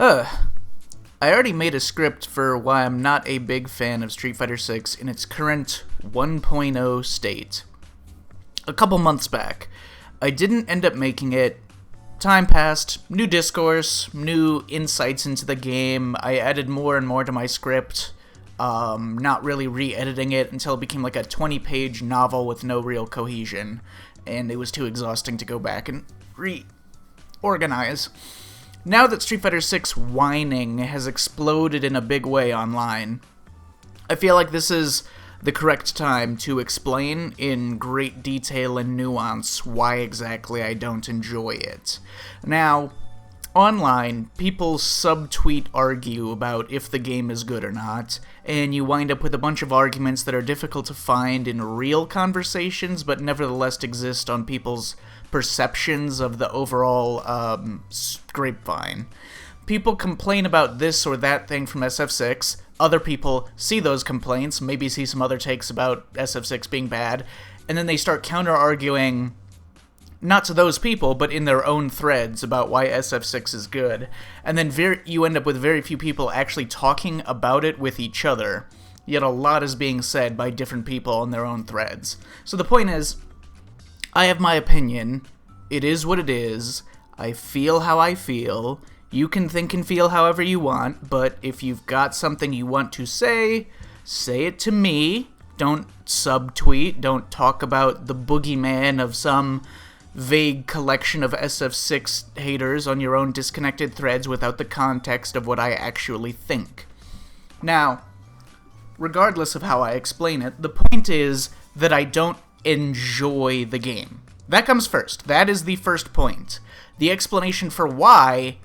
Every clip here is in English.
I already made a script for why I'm not a big fan of Street Fighter 6 in its current 1.0 state. A couple months back. I didn't end up making it. Time passed, new discourse, new insights into the game. I added more and more to my script, not really re-editing it until it became like a 20-page novel with no real cohesion, and it was too exhausting to go back and reorganize. Now that Street Fighter 6 whining has exploded in a big way online, I feel like this is the correct time to explain in great detail and nuance why exactly I don't enjoy it. Now, online, people subtweet argue about if the game is good or not, and you wind up with a bunch of arguments that are difficult to find in real conversations, but nevertheless exist on people's perceptions of the overall grapevine. People complain about this or that thing from SF6, other people see those complaints, maybe see some other takes about SF6 being bad, and then they start counter-arguing, not to those people, but in their own threads about why SF6 is good, and then you end up with very few people actually talking about it with each other, yet a lot is being said by different people in their own threads. So the point is, I have my opinion, it is what it is, I feel how I feel. You can think and feel however you want, but if you've got something you want to say it to me. Don't subtweet, don't talk about the boogeyman of some vague collection of SF6 haters on your own disconnected threads without the context of what I actually think. Now, regardless of how I explain it, the point is that I don't enjoy the game. That comes first. That is the first point. The explanation for why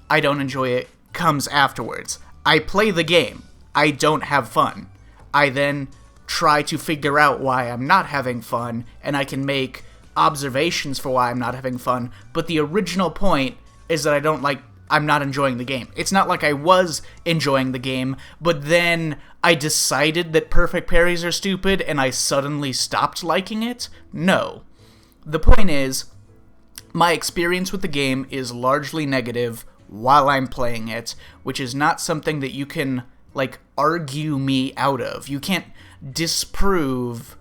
I don't enjoy it comes afterwards. I play the game. I don't have fun. I then try to figure out why I'm not having fun, and I can make observations for why I'm not having fun, but the original point is that I'm not enjoying the game. It's not like I was enjoying the game, but then I decided that perfect parries are stupid and I suddenly stopped liking it? No. The point is, my experience with the game is largely negative while I'm playing it, which is not something that you can, argue me out of. You can't disprove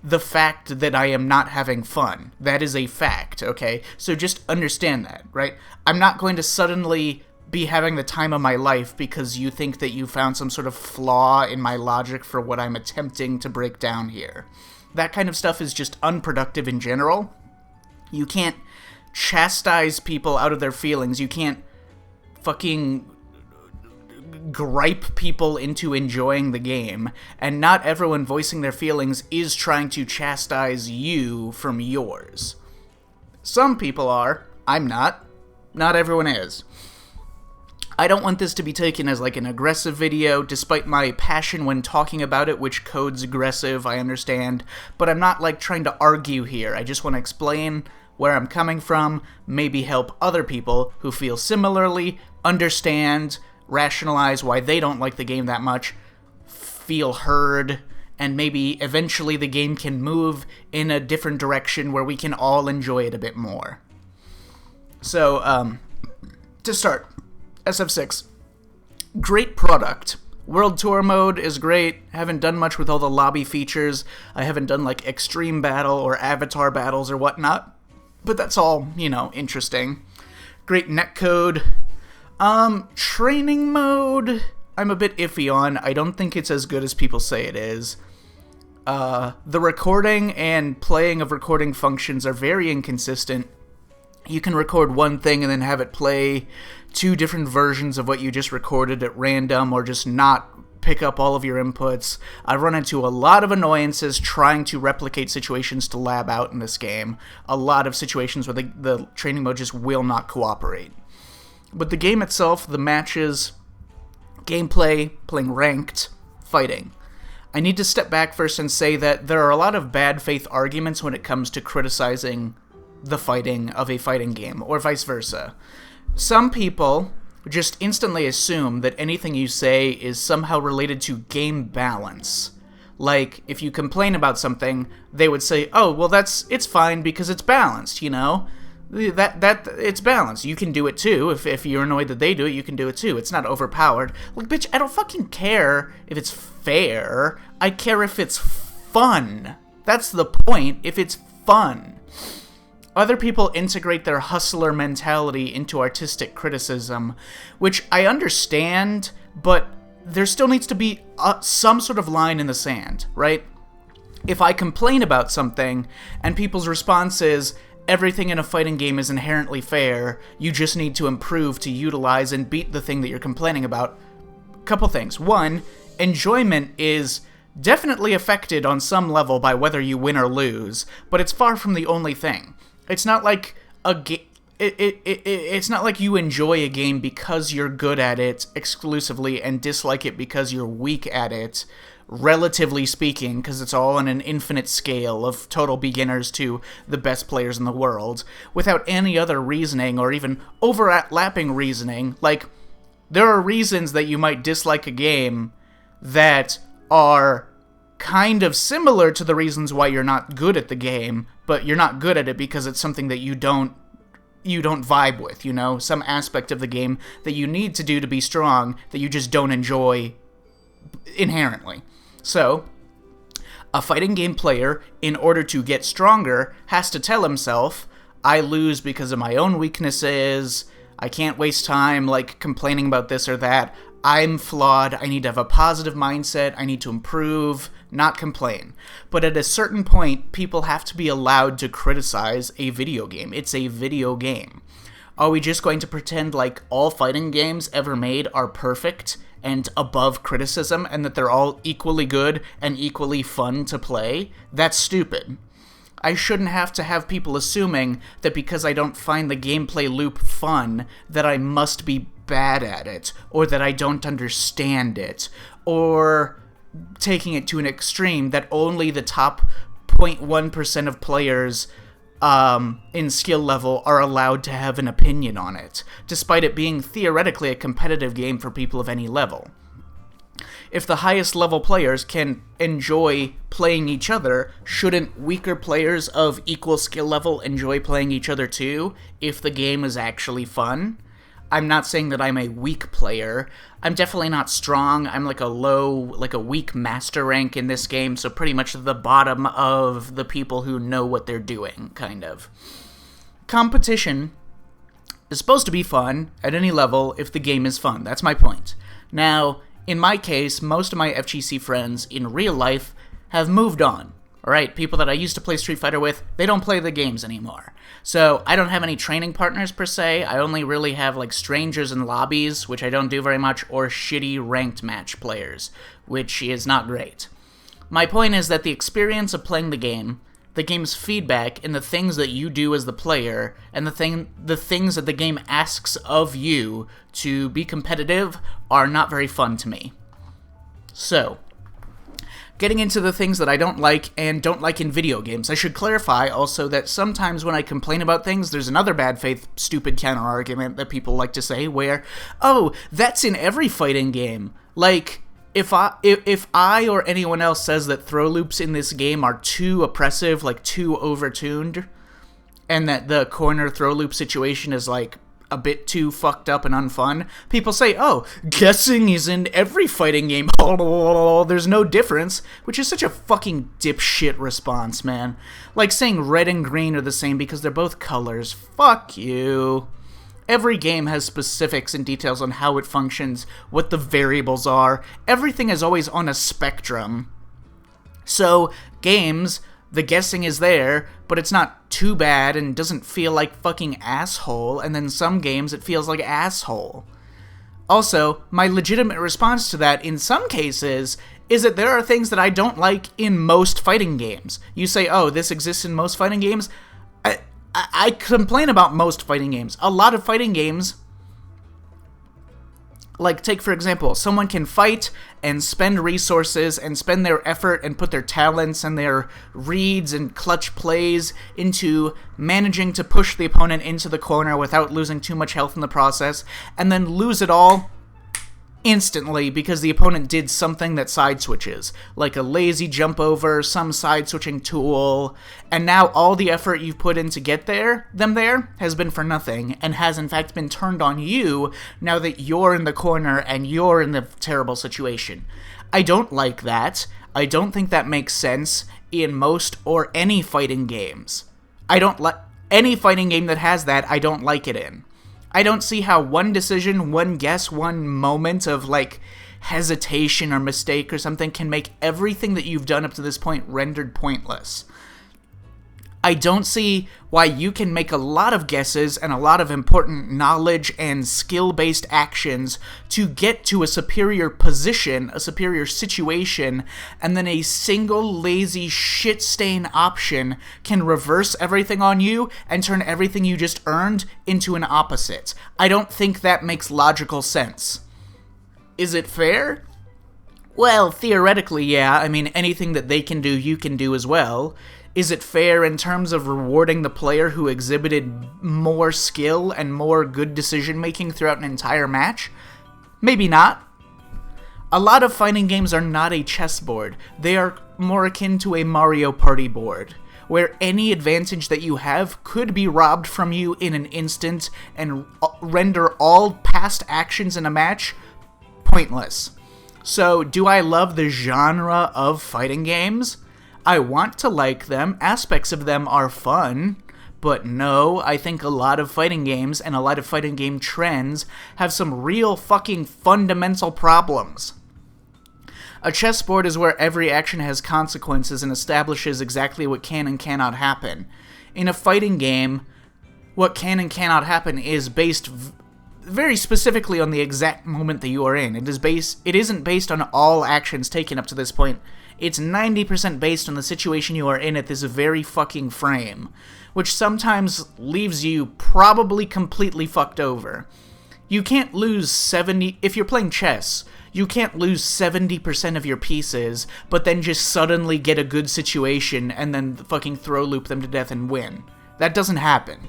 the fact that I am not having fun. That is a fact, okay? So just understand that, right? I'm not going to suddenly be having the time of my life because you think that you found some sort of flaw in my logic for what I'm attempting to break down here. That kind of stuff is just unproductive in general. You can't chastise people out of their feelings. You can't fucking gripe people into enjoying the game, and not everyone voicing their feelings is trying to chastise you from yours. Some people are. I'm not. Not everyone is. I don't want this to be taken as an aggressive video, despite my passion when talking about it, which code's aggressive, I understand, but I'm not trying to argue here. I just want to explain where I'm coming from, maybe help other people who feel similarly, understand, rationalize why they don't like the game that much, feel heard, and maybe eventually the game can move in a different direction where we can all enjoy it a bit more. So, to start, SF6. Great product. World Tour mode is great. Haven't done much with all the lobby features. I haven't done Extreme Battle or Avatar Battles or whatnot. But that's all, interesting. Great netcode. Training mode, I'm a bit iffy on. I don't think it's as good as people say it is. The recording and playing of recording functions are very inconsistent. You can record one thing and then have it play two different versions of what you just recorded at random, or just not pick up all of your inputs. I've run into a lot of annoyances trying to replicate situations to lab out in this game. A lot of situations where the training mode just will not cooperate. But the game itself, the matches, gameplay, playing ranked, fighting. I need to step back first and say that there are a lot of bad faith arguments when it comes to criticizing the fighting of a fighting game, or vice versa. Some people just instantly assume that anything you say is somehow related to game balance. If you complain about something, they would say, oh, well it's fine because it's balanced, That it's balanced. You can do it too. If you're annoyed that they do it, you can do it too. It's not overpowered. Like, bitch, I don't fucking care if it's fair. I care if it's fun. That's the point. If it's fun. Other people integrate their hustler mentality into artistic criticism, which I understand, but there still needs to be some sort of line in the sand, right? If I complain about something and people's response is, everything in a fighting game is inherently fair, you just need to improve to utilize and beat the thing that you're complaining about. Couple things. One, enjoyment is definitely affected on some level by whether you win or lose, but it's far from the only thing. It's not like it's not like you enjoy a game because you're good at it exclusively and dislike it because you're weak at it, relatively speaking, because it's all on an infinite scale of total beginners to the best players in the world, without any other reasoning or even overlapping reasoning. Like, there are reasons that you might dislike a game that are kind of similar to the reasons why you're not good at the game, but you're not good at it because it's something that you don't vibe with, you know? Some aspect of the game that you need to do to be strong that you just don't enjoy inherently. So, a fighting game player, in order to get stronger, has to tell himself, I lose because of my own weaknesses, I can't waste time, like, complaining about this or that, I'm flawed, I need to have a positive mindset, I need to improve, not complain. But at a certain point, people have to be allowed to criticize a video game. It's a video game. Are we just going to pretend like all fighting games ever made are perfect and above criticism, and that they're all equally good and equally fun to play? That's stupid. I shouldn't have to have people assuming that because I don't find the gameplay loop fun, that I must be bad at it, or that I don't understand it, or taking it to an extreme that only the top 0.1% of players in skill level are allowed to have an opinion on it, despite it being theoretically a competitive game for people of any level. If the highest level players can enjoy playing each other, shouldn't weaker players of equal skill level enjoy playing each other too, if the game is actually fun? I'm not saying that I'm a weak player. I'm definitely not strong. I'm like a weak master rank in this game, so pretty much the bottom of the people who know what they're doing, kind of. Competition is supposed to be fun at any level if the game is fun. That's my point. Now, in my case, most of my FGC friends in real life have moved on. Alright, people that I used to play Street Fighter with, they don't play the games anymore. So, I don't have any training partners per se, I only really have like strangers in lobbies, which I don't do very much, or shitty ranked match players, which is not great. My point is that the experience of playing the game's feedback, and the things that you do as the player, and the things that the game asks of you to be competitive, are not very fun to me. So, getting into the things that I don't like and don't like in video games. I should clarify also that sometimes when I complain about things, there's another bad faith, stupid counter-argument that people like to say where, oh, that's in every fighting game. Like, if I or anyone else says that throw loops in this game are too oppressive, like too overtuned, and that the corner throw loop situation is like a bit too fucked up and unfun, people say, oh, guessing is in every fighting game, there's no difference, which is such a fucking dipshit response, man. Like saying red and green are the same because they're both colors. Fuck you. Every game has specifics and details on how it functions, what the variables are. Everything is always on a spectrum. So, games, the guessing is there, but it's not too bad and doesn't feel like fucking asshole, and then some games it feels like asshole. Also, my legitimate response to that, in some cases, is that there are things that I don't like in most fighting games. You say, oh, this exists in most fighting games? I complain about most fighting games. A lot of fighting games, like, take for example, someone can fight and spend resources and spend their effort and put their talents and their reads and clutch plays into managing to push the opponent into the corner without losing too much health in the process, and then lose it all instantly because the opponent did something that side switches, like a lazy jump over, some side switching tool, and now all the effort you've put in to get them there has been for nothing, and has in fact been turned on you now that you're in the corner and you're in the terrible situation. I don't like that. I don't think that makes sense in most or any fighting games. I don't like any fighting game that has that, I don't like it in. I don't see how one decision, one guess, one moment of, like, hesitation or mistake or something can make everything that you've done up to this point rendered pointless. I don't see why you can make a lot of guesses and a lot of important knowledge and skill-based actions to get to a superior position, a superior situation, and then a single lazy shit-stain option can reverse everything on you and turn everything you just earned into an opposite. I don't think that makes logical sense. Is it fair? Well, theoretically, yeah. I mean, anything that they can do, you can do as well. Is it fair in terms of rewarding the player who exhibited more skill and more good decision-making throughout an entire match? Maybe not. A lot of fighting games are not a chessboard. They are more akin to a Mario Party board, where any advantage that you have could be robbed from you in an instant and render all past actions in a match pointless. So, do I love the genre of fighting games? I want to like them, aspects of them are fun, but no, I think a lot of fighting games and a lot of fighting game trends have some real fucking fundamental problems. A chessboard is where every action has consequences and establishes exactly what can and cannot happen. In a fighting game, what can and cannot happen is based very specifically on the exact moment that you are in. It isn't based on all actions taken up to this point. It's 90% based on the situation you are in at this very fucking frame, which sometimes leaves you probably completely fucked over. You can't lose 70... If you're playing chess, you can't lose 70% of your pieces, but then just suddenly get a good situation and then fucking throw loop them to death and win. That doesn't happen.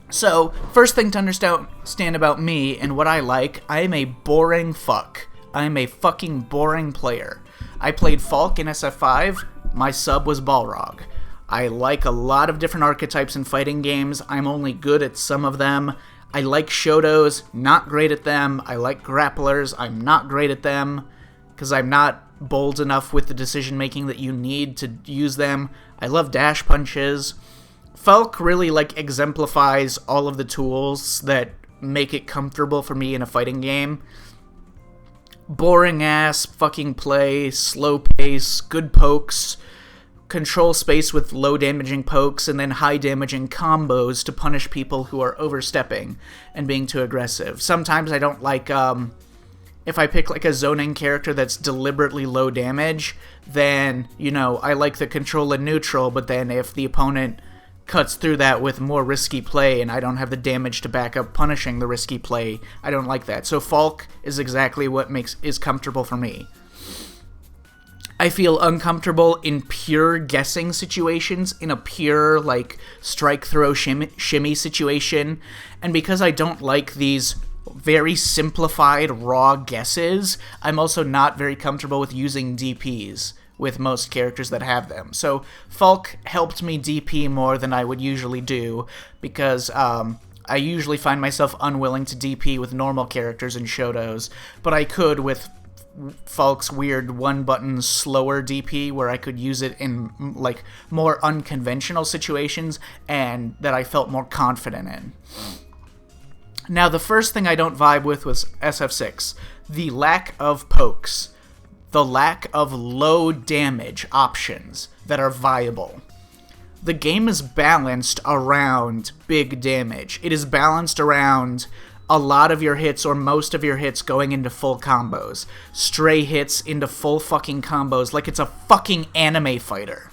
So, first thing to understand about me and what I like, I am a boring fuck. I am a fucking boring player. I played Falk in SF5, my sub was Balrog. I like a lot of different archetypes in fighting games, I'm only good at some of them. I like Shotos, not great at them. I like grapplers, I'm not great at them, because I'm not bold enough with the decision making that you need to use them. I love dash punches. Falk really, like, exemplifies all of the tools that make it comfortable for me in a fighting game. Boring ass fucking play, slow pace, good pokes, control space with low damaging pokes, and then high damaging combos to punish people who are overstepping and being too aggressive. Sometimes I don't like, if I pick like a zoning character that's deliberately low damage, then, you know, I like the control and neutral, but then if the opponent cuts through that with more risky play and I don't have the damage to back up punishing the risky play, I don't like that. So Falk is exactly what is comfortable for me. I feel uncomfortable in pure guessing situations, in a pure, like, strike, throw, shimmy situation, and because I don't like these very simplified, raw guesses, I'm also not very comfortable with using DPs with most characters that have them. So Falk helped me DP more than I would usually do, because I usually find myself unwilling to DP with normal characters in Shotos, but I could with Falk's weird one-button slower DP, where I could use it in, like, more unconventional situations, and that I felt more confident in. Now, the first thing I don't vibe with was SF6, the lack of pokes. The lack of low damage options that are viable. The game is balanced around big damage. It is balanced around a lot of your hits or most of your hits going into full combos. Stray hits into full fucking combos like it's a fucking anime fighter.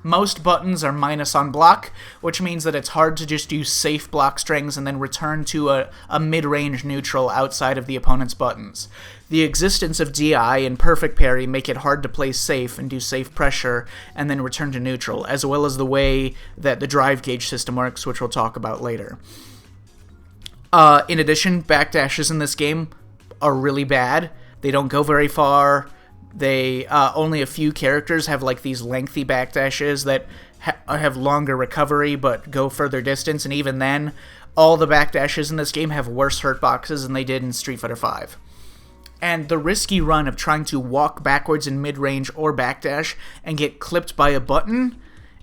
Most buttons are minus on block, which means that it's hard to just use safe block strings and then return to a mid-range neutral outside of the opponent's buttons. The existence of DI and perfect parry make it hard to play safe and do safe pressure and then return to neutral, as well as the way that the drive gauge system works, which we'll talk about later. In addition, backdashes in this game are really bad. They don't go very far. They only a few characters have like these lengthy backdashes that have longer recovery but go further distance, and even then, all the backdashes in this game have worse hurtboxes than they did in Street Fighter V. And the risky run of trying to walk backwards in mid-range or backdash and get clipped by a button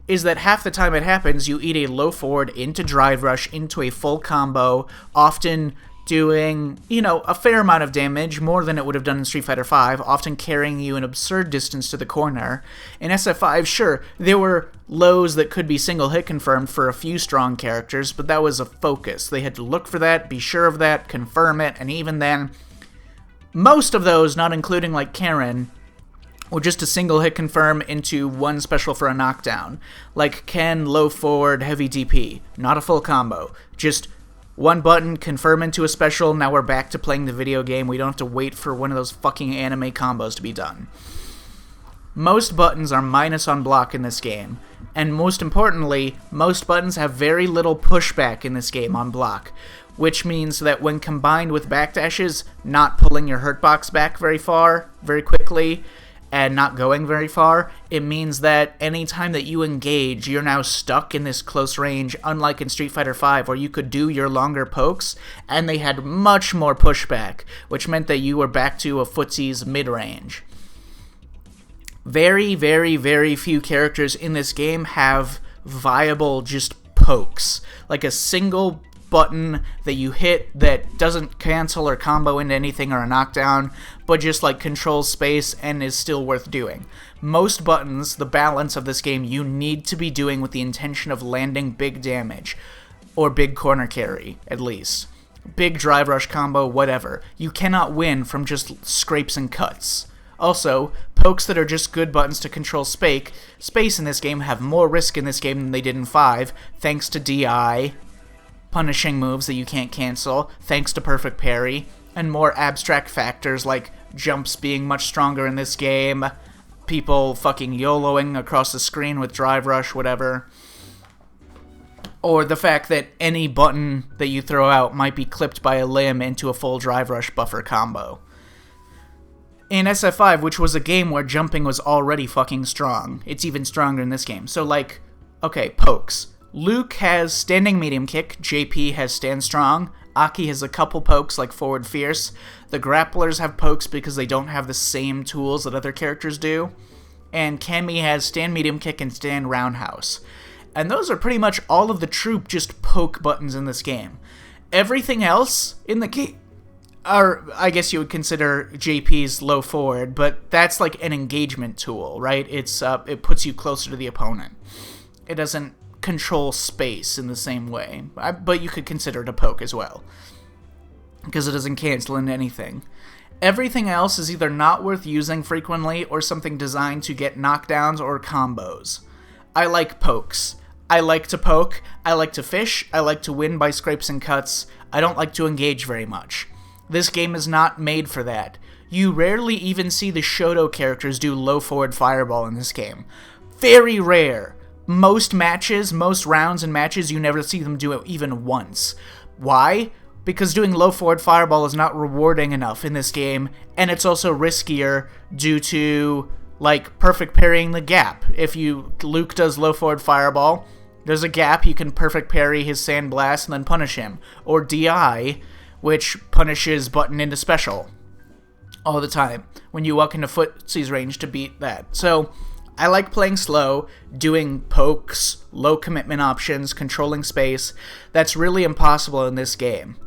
is that half the time it happens, you eat a low forward into drive rush, into a full combo, often doing, a fair amount of damage, more than it would have done in Street Fighter V, often carrying you an absurd distance to the corner. In SF5, sure, there were lows that could be single hit confirmed for a few strong characters, but that was a focus. They had to look for that, be sure of that, confirm it, and even then, most of those, not including like Karen, were just a single hit confirm into one special for a knockdown. Like Ken, low forward, heavy DP. Not a full combo. Just one button, confirm into a special, now we're back to playing the video game. We don't have to wait for one of those fucking anime combos to be done. Most buttons are minus on block in this game. And most importantly, most buttons have very little pushback in this game on block. Which means that when combined with backdashes, not pulling your hurtbox back very far, very quickly, and not going very far, it means that anytime that you engage, you're now stuck in this close range, unlike in Street Fighter V, where you could do your longer pokes, and they had much more pushback, which meant that you were back to a footsie's mid-range. Very, very, very few characters in this game have viable just pokes. Like a single button that you hit that doesn't cancel or combo into anything or a knockdown, but just like controls space and is still worth doing. Most buttons, the balance of this game, you need to be doing with the intention of landing big damage, or big corner carry, at least. Big drive rush combo, whatever. You cannot win from just scrapes and cuts. Also, pokes that are just good buttons to control space in this game have more risk in this game than they did in 5, thanks to DI, punishing moves that you can't cancel, thanks to perfect parry, and more abstract factors like jumps being much stronger in this game, people fucking YOLOing across the screen with drive rush, whatever, or the fact that any button that you throw out might be clipped by a limb into a full drive rush buffer combo. In SF5, which was a game where jumping was already fucking strong, it's even stronger in this game. So like, okay, pokes. Luke has standing medium kick, JP has stand strong, Aki has a couple pokes like forward fierce, the grapplers have pokes because they don't have the same tools that other characters do, and Cammy has stand medium kick and stand roundhouse. And those are pretty much all of the troop just poke buttons in this game. Everything else in the game, or I guess you would consider JP's low forward, but that's like an engagement tool, right? It puts you closer to the opponent. It doesn't control space in the same way, but you could consider it a poke as well, because it doesn't cancel into anything. Everything else is either not worth using frequently or something designed to get knockdowns or combos. I like pokes. I like to poke, I like to fish, I like to win by scrapes and cuts, I don't like to engage very much. This game is not made for that. You rarely even see the Shoto characters do low forward fireball in this game. Very rare. Most matches, most rounds and matches, you never see them do it even once. Why? Because doing low forward fireball is not rewarding enough in this game, and it's also riskier due to, like, perfect parrying the gap. If Luke does low forward fireball, there's a gap, you can perfect parry his sandblast and then punish him. Or DI, which punishes button into special all the time when you walk into footsie's range to beat that. So I like playing slow, doing pokes, low commitment options, controlling space. That's really impossible in this game.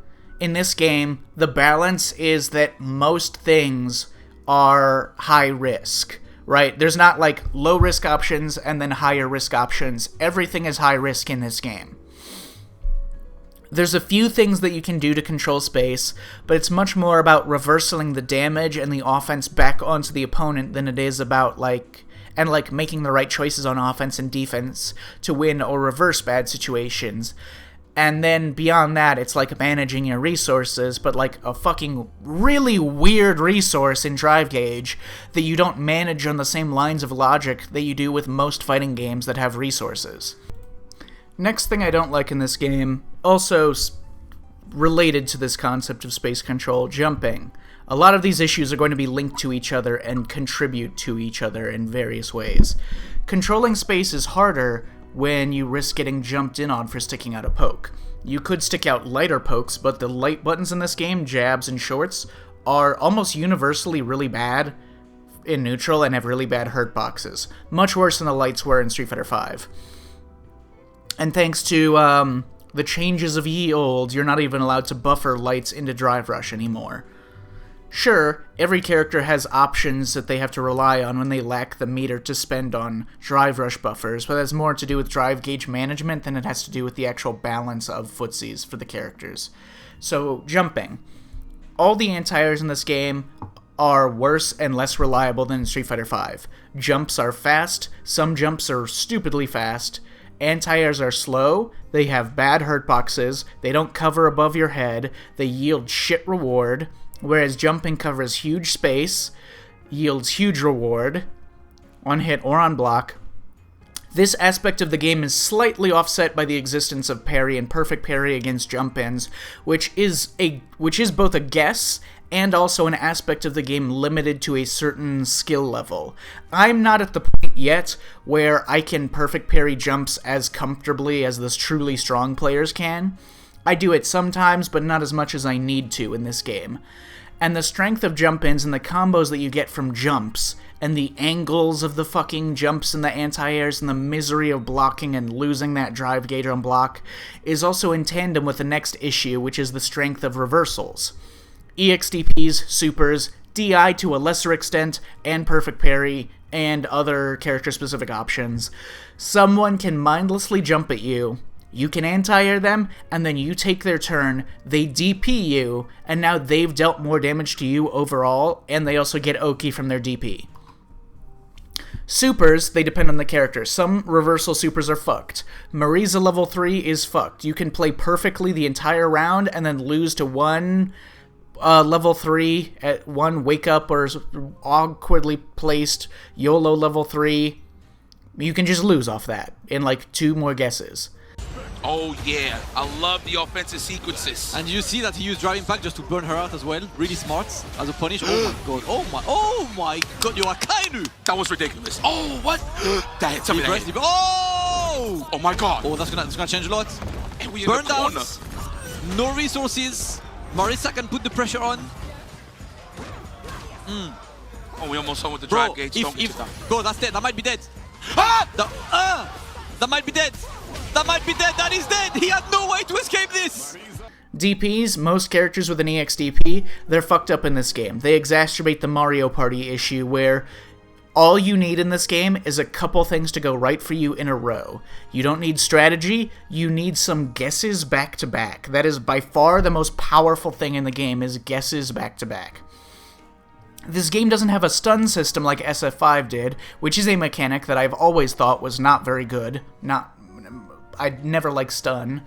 In this game, the balance is that most things are high risk, right? There's not like low risk options and then higher risk options. Everything is high risk in this game. There's a few things that you can do to control space, but it's much more about reversing the damage and the offense back onto the opponent than it is about making the right choices on offense and defense to win or reverse bad situations. And then beyond that, it's like managing your resources, but like a fucking really weird resource in Drive Gauge that you don't manage on the same lines of logic that you do with most fighting games that have resources. Next thing I don't like in this game, also related to this concept of space control, jumping. A lot of these issues are going to be linked to each other and contribute to each other in various ways. Controlling space is harder when you risk getting jumped in on for sticking out a poke. You could stick out lighter pokes, but the light buttons in this game, jabs and shorts, are almost universally really bad in neutral and have really bad hurt boxes. Much worse than the lights were in Street Fighter V. And thanks to the changes of ye olde, you're not even allowed to buffer lights into Drive Rush anymore. Sure, every character has options that they have to rely on when they lack the meter to spend on Drive Rush buffers, but that's more to do with drive gauge management than it has to do with the actual balance of footsies for the characters. So, jumping. All the anti-airs in this game are worse and less reliable than in Street Fighter V. Jumps are fast, some jumps are stupidly fast, anti-airs are slow, they have bad hurt boxes, they don't cover above your head, they yield shit reward, whereas jumping covers huge space, yields huge reward, on hit or on block. This aspect of the game is slightly offset by the existence of parry and perfect parry against jump-ins, which is both a guess and also an aspect of the game limited to a certain skill level. I'm not at the point yet where I can perfect parry jumps as comfortably as the truly strong players can. I do it sometimes, but not as much as I need to in this game. And the strength of jump-ins and the combos that you get from jumps, and the angles of the fucking jumps and the anti-airs and the misery of blocking and losing that drive gauge on block, is also in tandem with the next issue, which is the strength of reversals. EXDPs, supers, DI to a lesser extent, and perfect parry, and other character-specific options. Someone can mindlessly jump at you, you can anti-air them, and then you take their turn, they DP you, and now they've dealt more damage to you overall, and they also get Oki from their DP. Supers, they depend on the character. Some reversal supers are fucked. Marisa level 3 is fucked. You can play perfectly the entire round, and then lose to one level 3 at one wake up or awkwardly placed YOLO level 3. You can just lose off that in like 2 more guesses. Oh yeah, I love the offensive sequences. And you see that he used Driving Pack just to burn her out as well. Really smart as a punish. Oh my god, you are Kainu! That was ridiculous. Oh, what? That hit something. Oh my god. Oh, that's gonna change a lot. And we Burned out. No resources. Marisa can put the pressure on. Oh, we almost saw with the drive gauge. Go, that's dead. That might be dead. That might be dead. That might be dead. That is dead. He had no way to escape this. DPs, most characters with an EXDP, they're fucked up in this game. They exacerbate the Mario Party issue where all you need in this game is a couple things to go right for you in a row. You don't need strategy, you need some guesses back to back. That is by far the most powerful thing in the game, is guesses back to back. This game doesn't have a stun system like SF5 did, which is a mechanic that I've always thought was not very good. I'd never liked stun.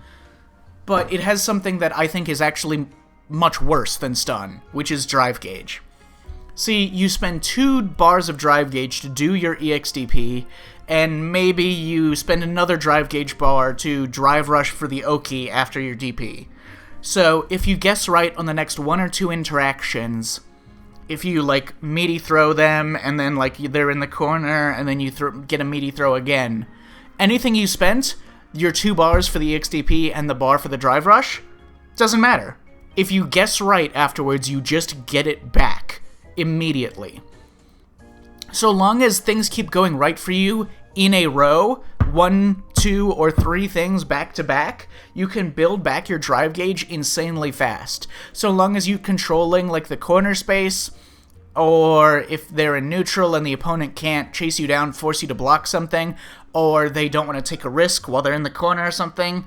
But it has something that I think is actually much worse than stun, which is drive gauge. See, you spend 2 bars of drive gauge to do your EXDP, and maybe you spend another drive gauge bar to drive rush for the Oki after your DP. So, if you guess right on the next 1 or 2 interactions, if you, like, meaty throw them, and then, like, they're in the corner, and then you get a meaty throw again, anything you spent, your 2 bars for the EXDP and the bar for the drive rush, doesn't matter. If you guess right afterwards, you just get it back immediately. So long as things keep going right for you in a row, 1, 2, or 3 things back to back, you can build back your drive gauge insanely fast. So long as you're controlling like the corner space, or if they're in neutral and the opponent can't chase you down, force you to block something, or they don't want to take a risk while they're in the corner or something.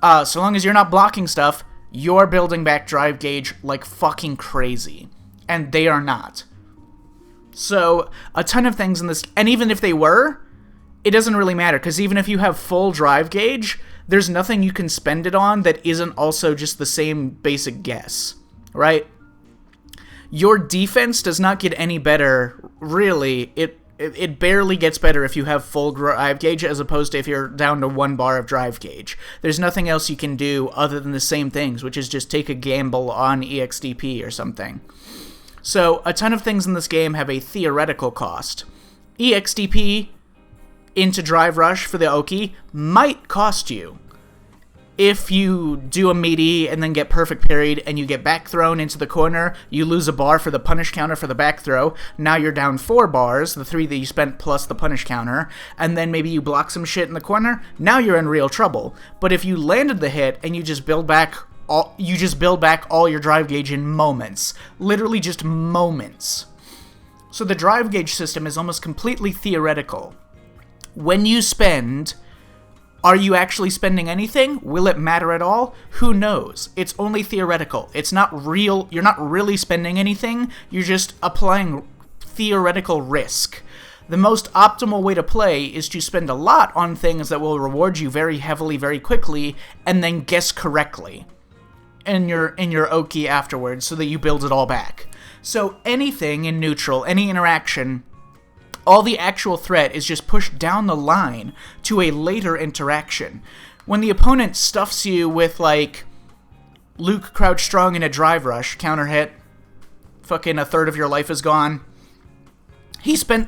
So long as you're not blocking stuff, you're building back drive gauge like fucking crazy. And they are not. So, a ton of things in this, and even if they were, it doesn't really matter, because even if you have full drive gauge, there's nothing you can spend it on that isn't also just the same basic guess, right? Your defense does not get any better, really. it barely gets better if you have full drive gauge as opposed to if you're down to 1 bar of drive gauge. There's nothing else you can do other than the same things, which is just take a gamble on EXDP or something. So a ton of things in this game have a theoretical cost. EXDP into Drive Rush for the Oki might cost you. If you do a meaty and then get perfect parried and you get back thrown into the corner, you lose a bar for the punish counter for the back throw. Now you're down 4 bars, the 3 that you spent plus the punish counter, and then maybe you block some shit in the corner. Now you're in real trouble. But if you landed the hit and you just build back all your drive gauge in moments, literally just moments. So the drive gauge system is almost completely theoretical. When you spend, are you actually spending anything? Will it matter at all? Who knows? It's only theoretical. It's not real. You're not really spending anything. You're just applying theoretical risk. The most optimal way to play is to spend a lot on things that will reward you very heavily, very quickly, and then guess correctly in your Oki afterwards so that you build it all back. So anything in neutral, any interaction, all the actual threat is just pushed down the line to a later interaction. When the opponent stuffs you with, like, Luke crouch strong in a drive rush, counter hit, fucking a third of your life is gone.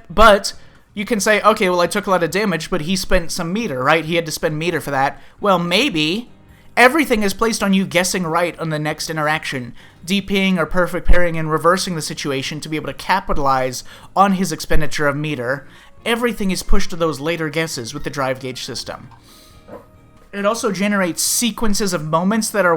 But you can say, okay, well, I took a lot of damage, but he spent some meter, right? He had to spend meter for that. Well, maybe. Everything is placed on you guessing right on the next interaction, DPing or perfect parrying and reversing the situation to be able to capitalize on his expenditure of meter. Everything is pushed to those later guesses with the drive gauge system. It also generates sequences of moments that are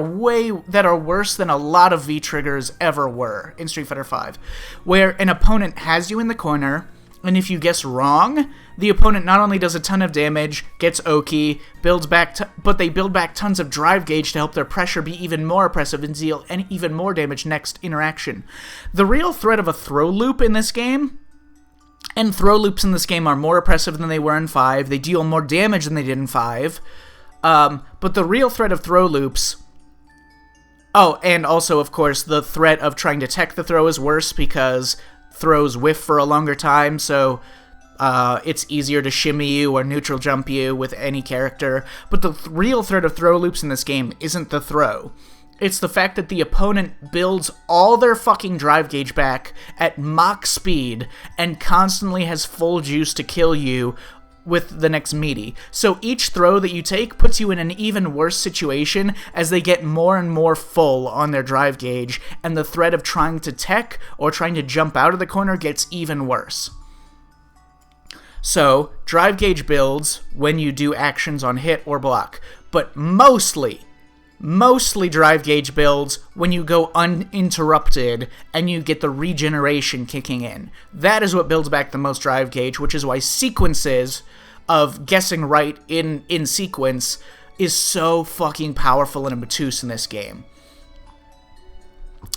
worse than a lot of V-triggers ever were in Street Fighter V, where an opponent has you in the corner, and if you guess wrong, the opponent not only does a ton of damage, gets Oki, but they build back tons of drive gauge to help their pressure be even more oppressive and deal even more damage next interaction. The real threat of a throw loop in this game, and throw loops in this game are more oppressive than they were in 5, they deal more damage than they did in 5, but the real threat of throw loops... Oh, and also, of course, the threat of trying to tech the throw is worse because throws whiff for a longer time, so it's easier to shimmy you or neutral jump you with any character. But the real threat of throw loops in this game isn't the throw. It's the fact that the opponent builds all their fucking drive gauge back at Mach speed and constantly has full juice to kill you with the next meaty. So each throw that you take puts you in an even worse situation as they get more and more full on their drive gauge, and the threat of trying to tech or trying to jump out of the corner gets even worse. So, drive gauge builds when you do actions on hit or block, but mostly drive gauge builds when you go uninterrupted and you get the regeneration kicking in. That is what builds back the most drive gauge, which is why sequences of guessing right in sequence is so fucking powerful and obtuse in this game.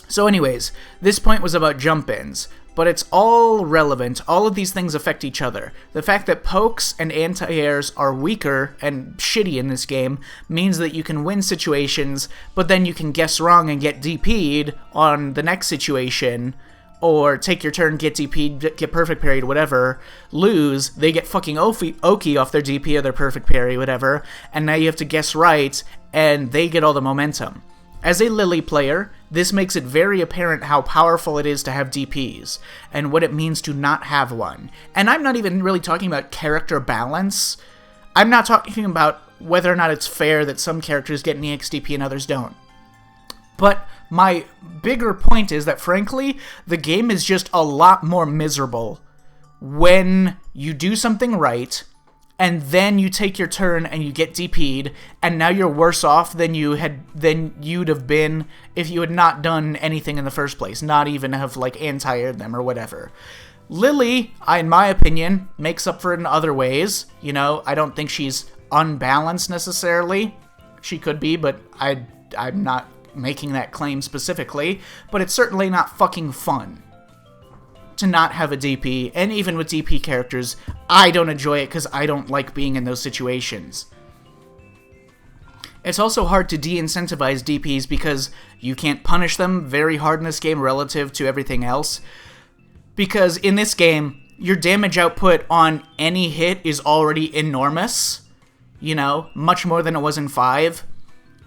So anyways, this point was about jump-ins, but it's all relevant. All of these things affect each other. The fact that pokes and anti-airs are weaker and shitty in this game means that you can win situations, but then you can guess wrong and get DP'd on the next situation, or take your turn, get DP'd, get perfect parried, whatever, lose, they get fucking Oki off their DP or their perfect parry, whatever, and now you have to guess right, and they get all the momentum. As a Lily player, this makes it very apparent how powerful it is to have DPs, and what it means to not have one. And I'm not even really talking about character balance. I'm not talking about whether or not it's fair that some characters get an EXDP and others don't. But my bigger point is that, frankly, the game is just a lot more miserable when you do something right, and then you take your turn and you get DP'd, and now you're worse off than you'd have been if you had not done anything in the first place, not even have, like, anti-aired them or whatever. Lily, in my opinion, makes up for it in other ways. You know, I don't think she's unbalanced necessarily. She could be, but I'm not making that claim specifically. But it's certainly not fucking fun to not have a DP, and even with DP characters, I don't enjoy it because I don't like being in those situations. It's also hard to de-incentivize DPs because you can't punish them very hard in this game relative to everything else. Because in this game, your damage output on any hit is already enormous, you know, much more than it was in 5.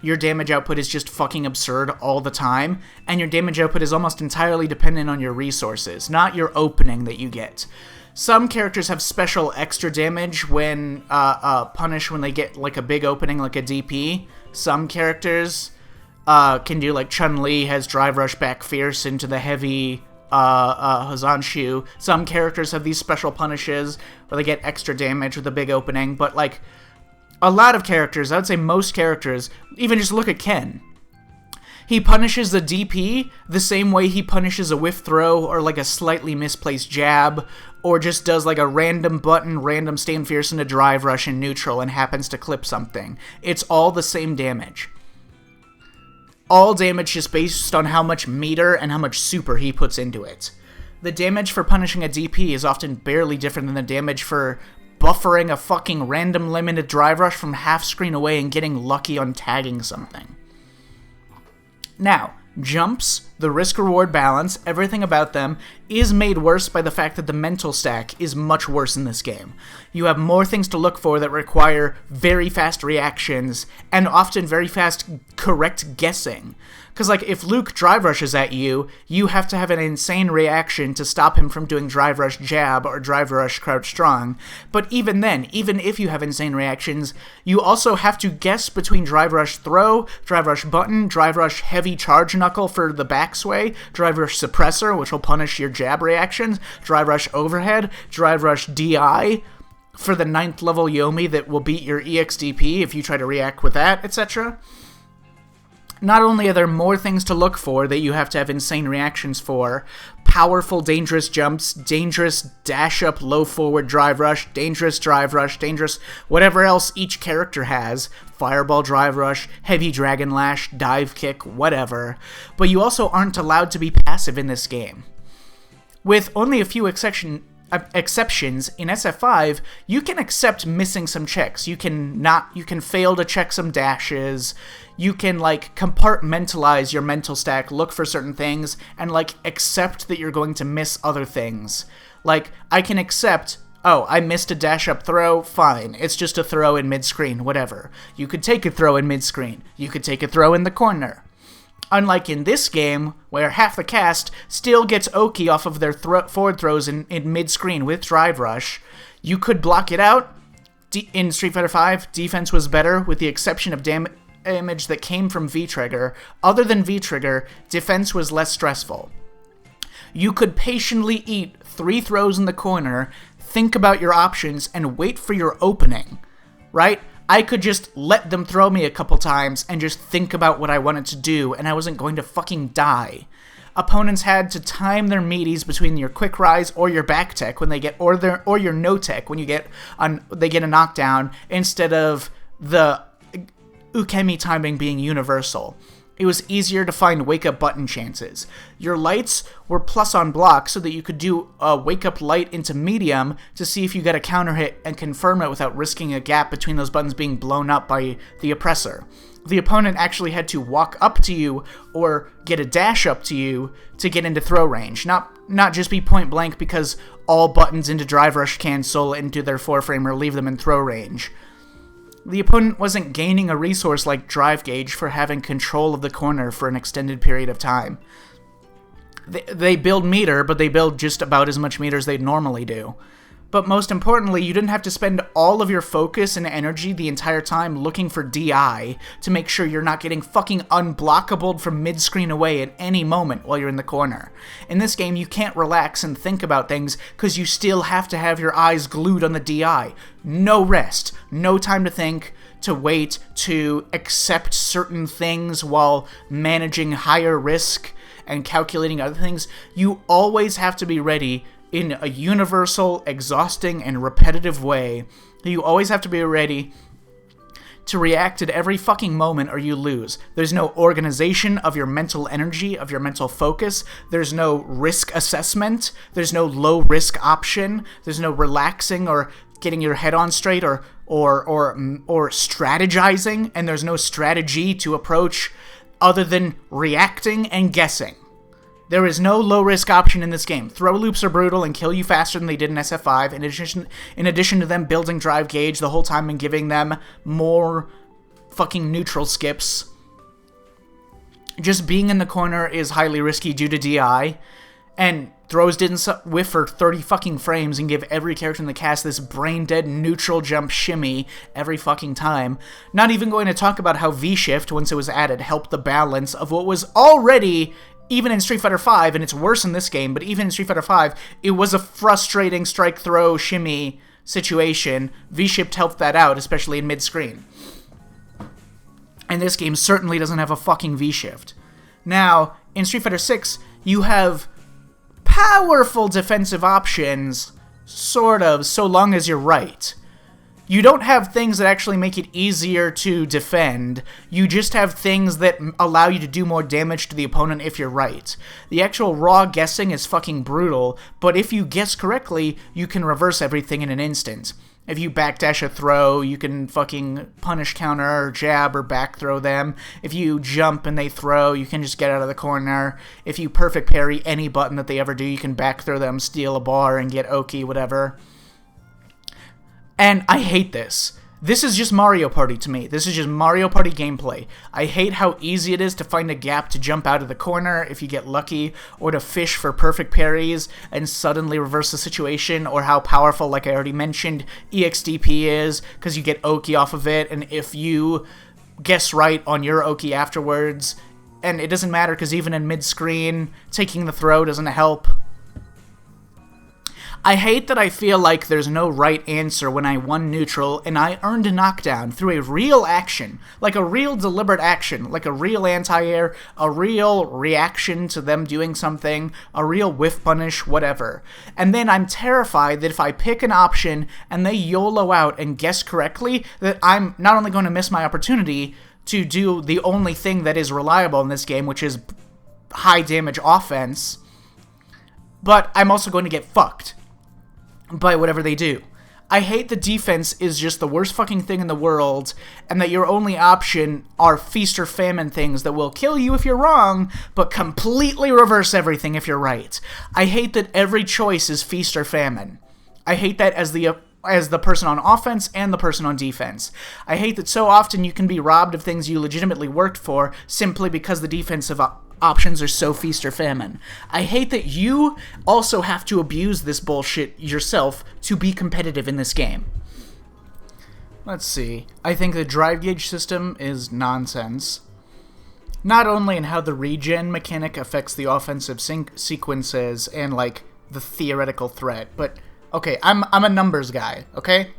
Your damage output is just fucking absurd all the time, and your damage output is almost entirely dependent on your resources, not your opening that you get. Some characters have special extra damage when punished when they get like a big opening, like a DP. Some characters can do, like Chun-Li has Drive Rush back fierce into the heavy Hazanshu. Some characters have these special punishes where they get extra damage with a big opening, but like a lot of characters, I would say most characters, even just look at Ken. He punishes the DP the same way he punishes a whiff throw or like a slightly misplaced jab, or just does like a random button, random stand fierce into drive rush in neutral and happens to clip something. It's all the same damage. All damage is based on how much meter and how much super he puts into it. The damage for punishing a DP is often barely different than the damage for buffering a fucking random limited drive rush from half screen away and getting lucky on tagging something. Now, jumps, the risk-reward balance, everything about them is made worse by the fact that the mental stack is much worse in this game. You have more things to look for that require very fast reactions and often very fast correct guessing. Because, like, if Luke drive rushes at you, you have to have an insane reaction to stop him from doing drive rush jab or drive rush crouch strong. But even then, even if you have insane reactions, you also have to guess between drive rush throw, drive rush button, drive rush heavy charge knuckle for the backsway, drive rush suppressor, which will punish your jab reactions, drive rush overhead, drive rush DI for the 9th level Yomi that will beat your EXDP if you try to react with that, etc. Not only are there more things to look for that you have to have insane reactions for, powerful dangerous jumps, dangerous dash up low forward drive rush, dangerous whatever else each character has, fireball drive rush, heavy dragon lash, dive kick, whatever, but you also aren't allowed to be passive in this game. With only a few exceptions, in SF5, you can accept missing some checks. You can fail to check some dashes. You can, like, compartmentalize your mental stack, look for certain things, and, like, accept that you're going to miss other things. Like, I can accept, oh, I missed a dash-up throw, fine. It's just a throw in mid-screen, whatever. You could take a throw in mid-screen. You could take a throw in the corner. Unlike in this game, where half the cast still gets Oki off of their forward throws in mid-screen with Drive Rush, you could block it out. In Street Fighter V, defense was better, with the exception of damage that came from V-Trigger. Other than V-Trigger, defense was less stressful. You could patiently eat 3 throws in the corner, think about your options, and wait for your opening, right? I could just let them throw me a couple times and just think about what I wanted to do, and I wasn't going to fucking die. Opponents had to time their meaties between your quick rise or your back tech when they get, or your no tech when they get a knockdown, instead of the Ukemi timing being universal. It was easier to find wake-up button chances. Your lights were plus on block so that you could do a wake-up light into medium to see if you got a counter hit and confirm it without risking a gap between those buttons being blown up by the oppressor. The opponent actually had to walk up to you or get a dash up to you to get into throw range, not just be point blank because all buttons into drive rush cancel into their 4-frame or leave them in throw range. The opponent wasn't gaining a resource like drive gauge for having control of the corner for an extended period of time. They build meter, but they build just about as much meter as they'd normally do. But most importantly, you didn't have to spend all of your focus and energy the entire time looking for DI to make sure you're not getting fucking unblockable from mid-screen away at any moment while you're in the corner. In this game, you can't relax and think about things because you still have to have your eyes glued on the DI. No rest, no time to think, to wait, to accept certain things while managing higher risk and calculating other things. You always have to be ready in a universal, exhausting, and repetitive way. You always have to be ready to react at every fucking moment or you lose. There's no organization of your mental energy, of your mental focus. There's no risk assessment. There's no low risk option. There's no relaxing or getting your head on straight or strategizing, and there's no strategy to approach other than reacting and guessing. There is no low-risk option in this game. Throw loops are brutal and kill you faster than they did in SF5, in addition to them building drive gauge the whole time and giving them more fucking neutral skips. Just being in the corner is highly risky due to DI, and throws didn't whiff for 30 fucking frames and give every character in the cast this brain-dead neutral jump shimmy every fucking time. Not even going to talk about how V-Shift, once it was added, helped the balance of what was already... Even in Street Fighter V, and it's worse in this game, but even in Street Fighter V, it was a frustrating strike-throw shimmy situation. V-Shift helped that out, especially in mid-screen. And this game certainly doesn't have a fucking V-Shift. Now, in Street Fighter VI, you have powerful defensive options, sort of, so long as you're right. You don't have things that actually make it easier to defend. You just have things that allow you to do more damage to the opponent if you're right. The actual raw guessing is fucking brutal, but if you guess correctly, you can reverse everything in an instant. If you backdash a throw, you can fucking punish counter or jab or back throw them. If you jump and they throw, you can just get out of the corner. If you perfect parry any button that they ever do, you can back throw them, steal a bar, and get Oki, whatever. And I hate this. This is just Mario Party to me. This is just Mario Party gameplay. I hate how easy it is to find a gap to jump out of the corner if you get lucky, or to fish for perfect parries and suddenly reverse the situation, or how powerful, like I already mentioned, EXDP is, because you get Oki off of it, and if you guess right on your Oki afterwards, and it doesn't matter because even in mid-screen, taking the throw doesn't help. I hate that I feel like there's no right answer when I won neutral and I earned a knockdown through a real action, like a real deliberate action, like a real anti-air, a real reaction to them doing something, a real whiff punish, whatever. And then I'm terrified that if I pick an option and they YOLO out and guess correctly, that I'm not only going to miss my opportunity to do the only thing that is reliable in this game, which is high damage offense, but I'm also going to get fucked by whatever they do. I hate that defense is just the worst fucking thing in the world, and that your only option are feast or famine things that will kill you if you're wrong, but completely reverse everything if you're right. I hate that every choice is feast or famine. I hate that as the person on offense and the person on defense. I hate that so often you can be robbed of things you legitimately worked for simply because the defensive options are so feast or famine. I hate that you also have to abuse this bullshit yourself to be competitive in this game. Let's see. I think the drive gauge system is nonsense. Not only in how the regen mechanic affects the offensive sequences and, like, the theoretical threat, but, okay, I'm a numbers guy, okay?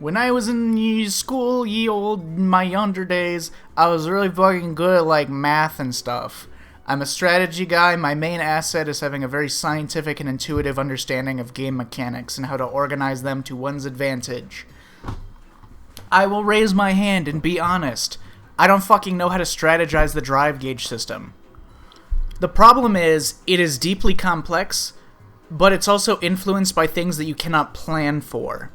When I was in school, my yonder days, I was really fucking good at, like, math and stuff. I'm a strategy guy. My main asset is having a very scientific and intuitive understanding of game mechanics and how to organize them to one's advantage. I will raise my hand and be honest. I don't fucking know how to strategize the drive gauge system. The problem is, it is deeply complex, but it's also influenced by things that you cannot plan for.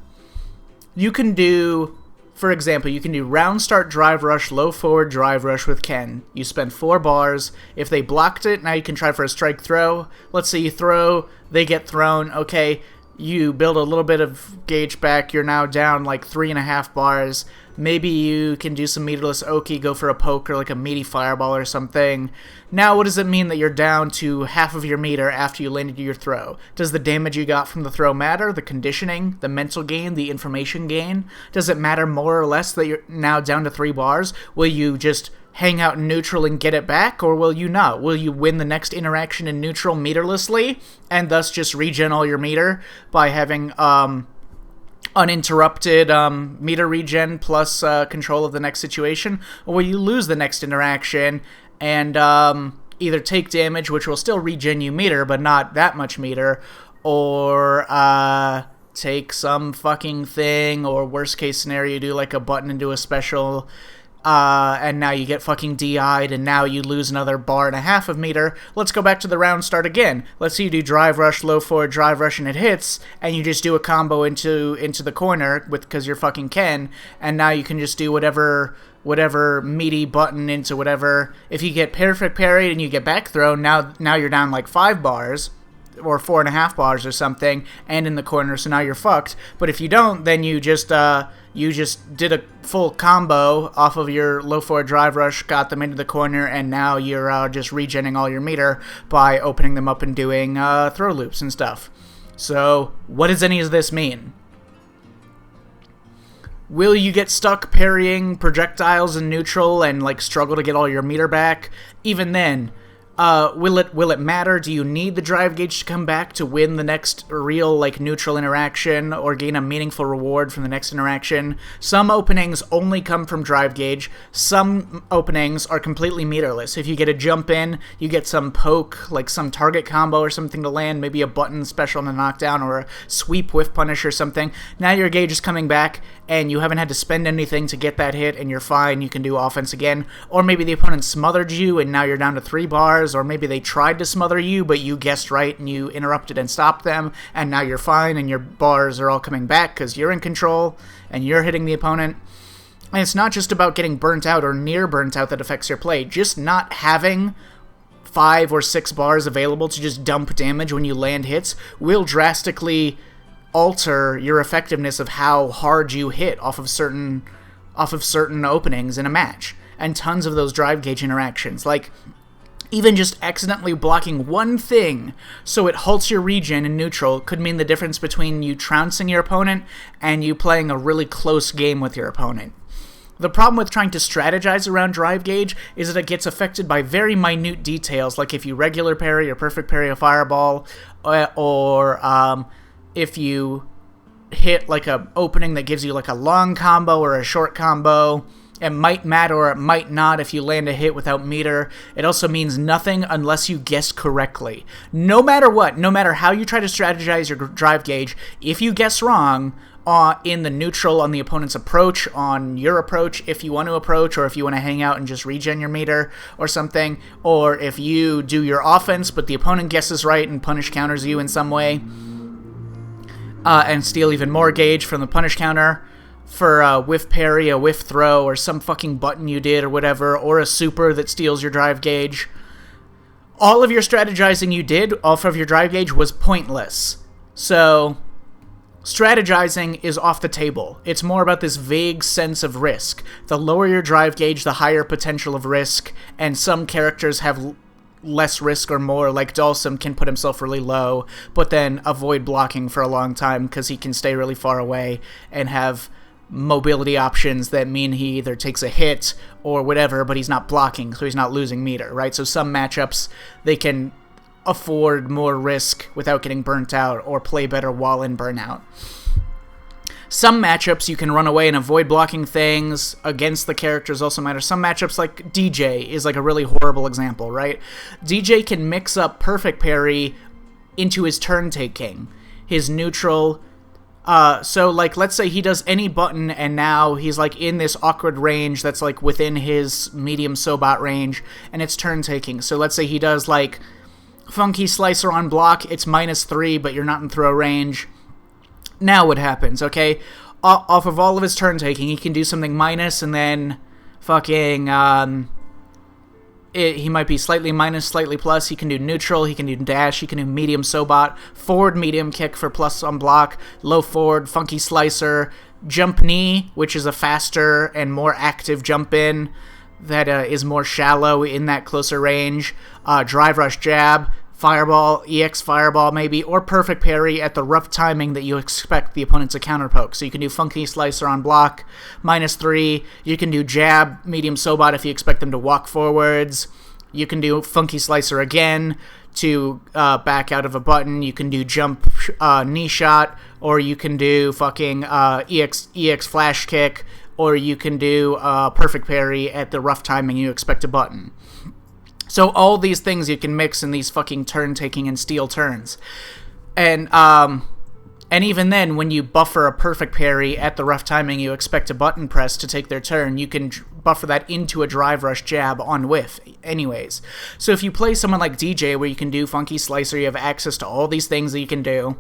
You can do, for example, you can do round start drive rush, low forward drive rush with Ken. You spend 4 bars. If they blocked it, now you can try for a strike throw. Let's say you throw, they get thrown. Okay, you build a little bit of gauge back. You're now down like 3.5 bars. Maybe you can do some meterless Oki, go for a poke or like a meaty fireball or something. Now, what does it mean that you're down to half of your meter after you landed your throw? Does the damage you got from the throw matter? The conditioning? The mental gain? The information gain? Does it matter more or less that you're now down to 3 bars? Will you just hang out in neutral and get it back, or will you not? Will you win the next interaction in neutral meterlessly, and thus just regen all your meter by having, uninterrupted meter regen plus control of the next situation, or will you lose the next interaction and either take damage, which will still regen you meter, but not that much meter, or take some fucking thing, or worst case scenario, do like a button and do a special, and now you get fucking DI'd, and now you lose another 1.5 bars of meter. Let's go back to the round start again. Let's say you do drive rush, low forward, drive rush, and it hits, and you just do a combo into the corner because you're fucking Ken, and now you can just do whatever whatever meaty button into whatever. If you get perfect parried and you get back thrown, now you're down like 5 bars or 4.5 bars or something, and in the corner, so now you're fucked. But if you don't, then you just did a full combo off of your low forward drive rush, got them into the corner, and now you're just regenning all your meter by opening them up and doing throw loops and stuff. So what does any of this mean? Will you get stuck parrying projectiles in neutral and like struggle to get all your meter back? Even then, will it matter? Do you need the drive gauge to come back to win the next real like neutral interaction or gain a meaningful reward from the next interaction? Some openings only come from drive gauge. Some openings are completely meterless. If you get a jump in, you get some poke, like some target combo or something to land, maybe a button special to knockdown or a sweep whiff punish or something. Now your gauge is coming back and you haven't had to spend anything to get that hit and you're fine, you can do offense again. Or maybe the opponent smothered you and now you're down to 3 bars, or maybe they tried to smother you but you guessed right and you interrupted and stopped them, and now you're fine and your bars are all coming back because you're in control and you're hitting the opponent. And it's not just about getting burnt out or near burnt out that affects your play. Just not having 5 or 6 bars available to just dump damage when you land hits will drastically alter your effectiveness of how hard you hit off of certain openings in a match. And tons of those drive gauge interactions, like even just accidentally blocking one thing so it halts your regen in neutral, could mean the difference between you trouncing your opponent and you playing a really close game with your opponent. The problem with trying to strategize around drive gauge is that it gets affected by very minute details, like if you regular parry or perfect parry a fireball, or if you hit like a opening that gives you like a long combo or a short combo. It might matter or it might not if you land a hit without meter. It also means nothing unless you guess correctly. No matter what, no matter how you try to strategize your drive gauge, if you guess wrong in the neutral on the opponent's approach, on your approach, if you want to approach, or if you want to hang out and just regen your meter or something, or if you do your offense but the opponent guesses right and punish counters you in some way, and steal even more gauge from the punish counter for a whiff parry, a whiff throw, or some fucking button you did or whatever, or a super that steals your drive gauge. All of your strategizing you did off of your drive gauge was pointless. So strategizing is off the table. It's more about this vague sense of risk. The lower your drive gauge, the higher potential of risk, and some characters have less risk or more, like Dalsum can put himself really low, but then avoid blocking for a long time because he can stay really far away and have mobility options that mean he either takes a hit or whatever, but he's not blocking, so he's not losing meter, right? So some matchups, they can afford more risk without getting burnt out or play better while in burnout. Some matchups you can run away and avoid blocking things against the characters also matter. Some matchups, like DJ is like a really horrible example, right? DJ can mix up perfect parry into his turn taking, his neutral. So like let's say he does any button and now he's like in this awkward range that's like within his medium Sobot range and it's turn taking. So let's say he does like funky slicer on block, it's -3 but you're not in throw range. Now what happens, okay? Off of all of his turn taking, he can do something minus and then fucking, he might be slightly minus, slightly plus. He can do neutral, he can do dash, he can do medium Sobot, forward medium kick for plus on block, low forward, funky slicer, jump knee, which is a faster and more active jump in that is more shallow in that closer range, drive rush jab, fireball, EX fireball maybe, or perfect parry at the rough timing that you expect the opponent to counterpoke. So you can do funky slicer on block, -3. You can do jab, medium Sobot if you expect them to walk forwards. You can do funky slicer again to back out of a button. You can do jump knee shot, or you can do fucking EX flash kick, or you can do perfect parry at the rough timing you expect a button. So all these things you can mix in these fucking turn-taking and steal turns. And even then, when you buffer a perfect parry at the rough timing you expect a button press to take their turn, you can buffer that into a drive rush jab on whiff anyways. So if you play someone like DJ where you can do funky slicer, you have access to all these things that you can do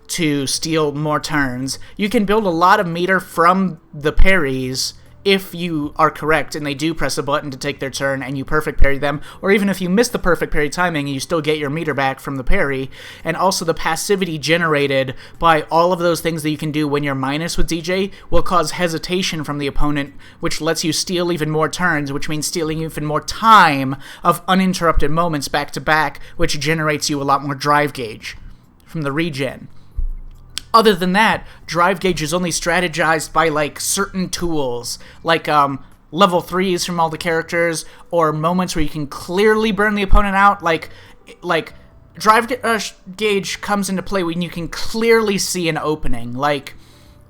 to steal more turns, you can build a lot of meter from the parries if you are correct and they do press a button to take their turn and you perfect parry them, or even if you miss the perfect parry timing, you still get your meter back from the parry. And also the passivity generated by all of those things that you can do when you're minus with DJ will cause hesitation from the opponent, which lets you steal even more turns, which means stealing even more time of uninterrupted moments back to back, which generates you a lot more drive gauge from the regen. Other than that, drive gauge is only strategized by, like, certain tools, like level 3s from all the characters, or moments where you can clearly burn the opponent out, like drive gauge comes into play when you can clearly see an opening, like,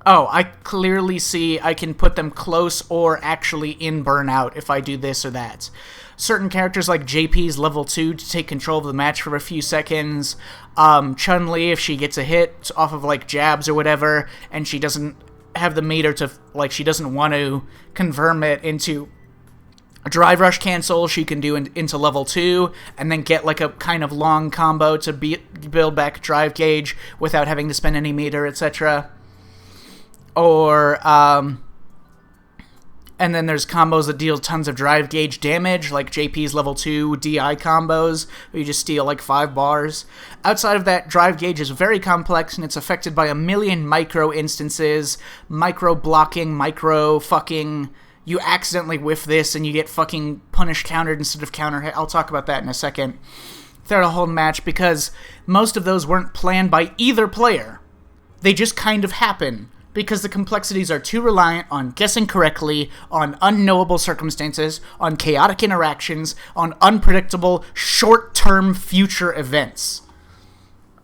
oh, I clearly see I can put them close or actually in burnout if I do this or that. Certain characters like JP's level 2 to take control of the match for a few seconds. Chun-Li, if she gets a hit off of, like, jabs or whatever, and she doesn't have the meter to, like, she doesn't want to convert it into a drive rush cancel, she can do into level 2, and then get, like, a kind of long combo to build back drive gauge without having to spend any meter, etc. Or, and then there's combos that deal tons of drive gauge damage, like JP's level 2 DI combos, where you just steal like 5 bars. Outside of that, drive gauge is very complex, and it's affected by a million micro instances, micro blocking, micro fucking, you accidentally whiff this and you get fucking punish countered instead of counter hit. I'll talk about that in a second. Throughout a whole match, because most of those weren't planned by either player. They just kind of happen, because the complexities are too reliant on guessing correctly, on unknowable circumstances, on chaotic interactions, on unpredictable, short-term future events.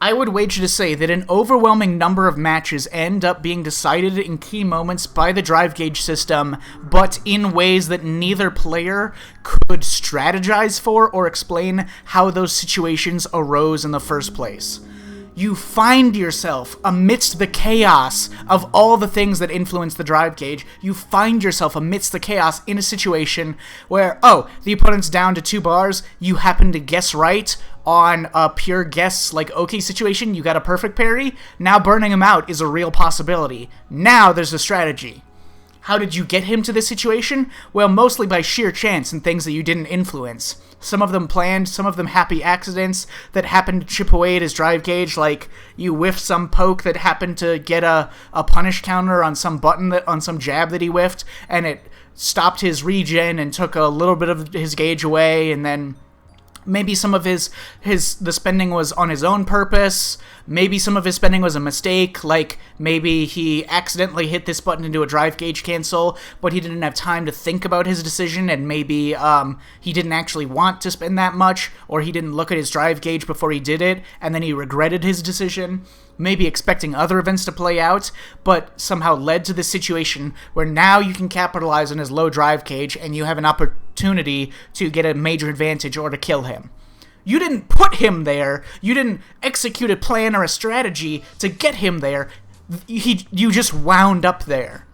I would wager to say that an overwhelming number of matches end up being decided in key moments by the drive gauge system, but in ways that neither player could strategize for or explain how those situations arose in the first place. You find yourself amidst the chaos of all the things that influence the drive gauge. You find yourself amidst the chaos in a situation where, oh, the opponent's down to 2 bars, you happen to guess right on a pure guess, like, okay situation, you got a perfect parry, now burning him out is a real possibility. Now there's a strategy. How did you get him to this situation? Well, mostly by sheer chance and things that you didn't influence. Some of them planned, some of them happy accidents that happened to chip away at his drive gauge, like you whiffed some poke that happened to get a punish counter on some button, on some jab that he whiffed, and it stopped his regen and took a little bit of his gauge away, and then maybe some of the spending was on his own purpose. Maybe some of his spending was a mistake, like maybe he accidentally hit this button into a drive gauge cancel, but he didn't have time to think about his decision, and maybe he didn't actually want to spend that much, or he didn't look at his drive gauge before he did it, and then he regretted his decision. Maybe expecting other events to play out, but somehow led to this situation where now you can capitalize on his low drive gauge and you have an opportunity to get a major advantage or to kill him. You didn't put him there. You didn't execute a plan or a strategy to get him there. You just wound up there.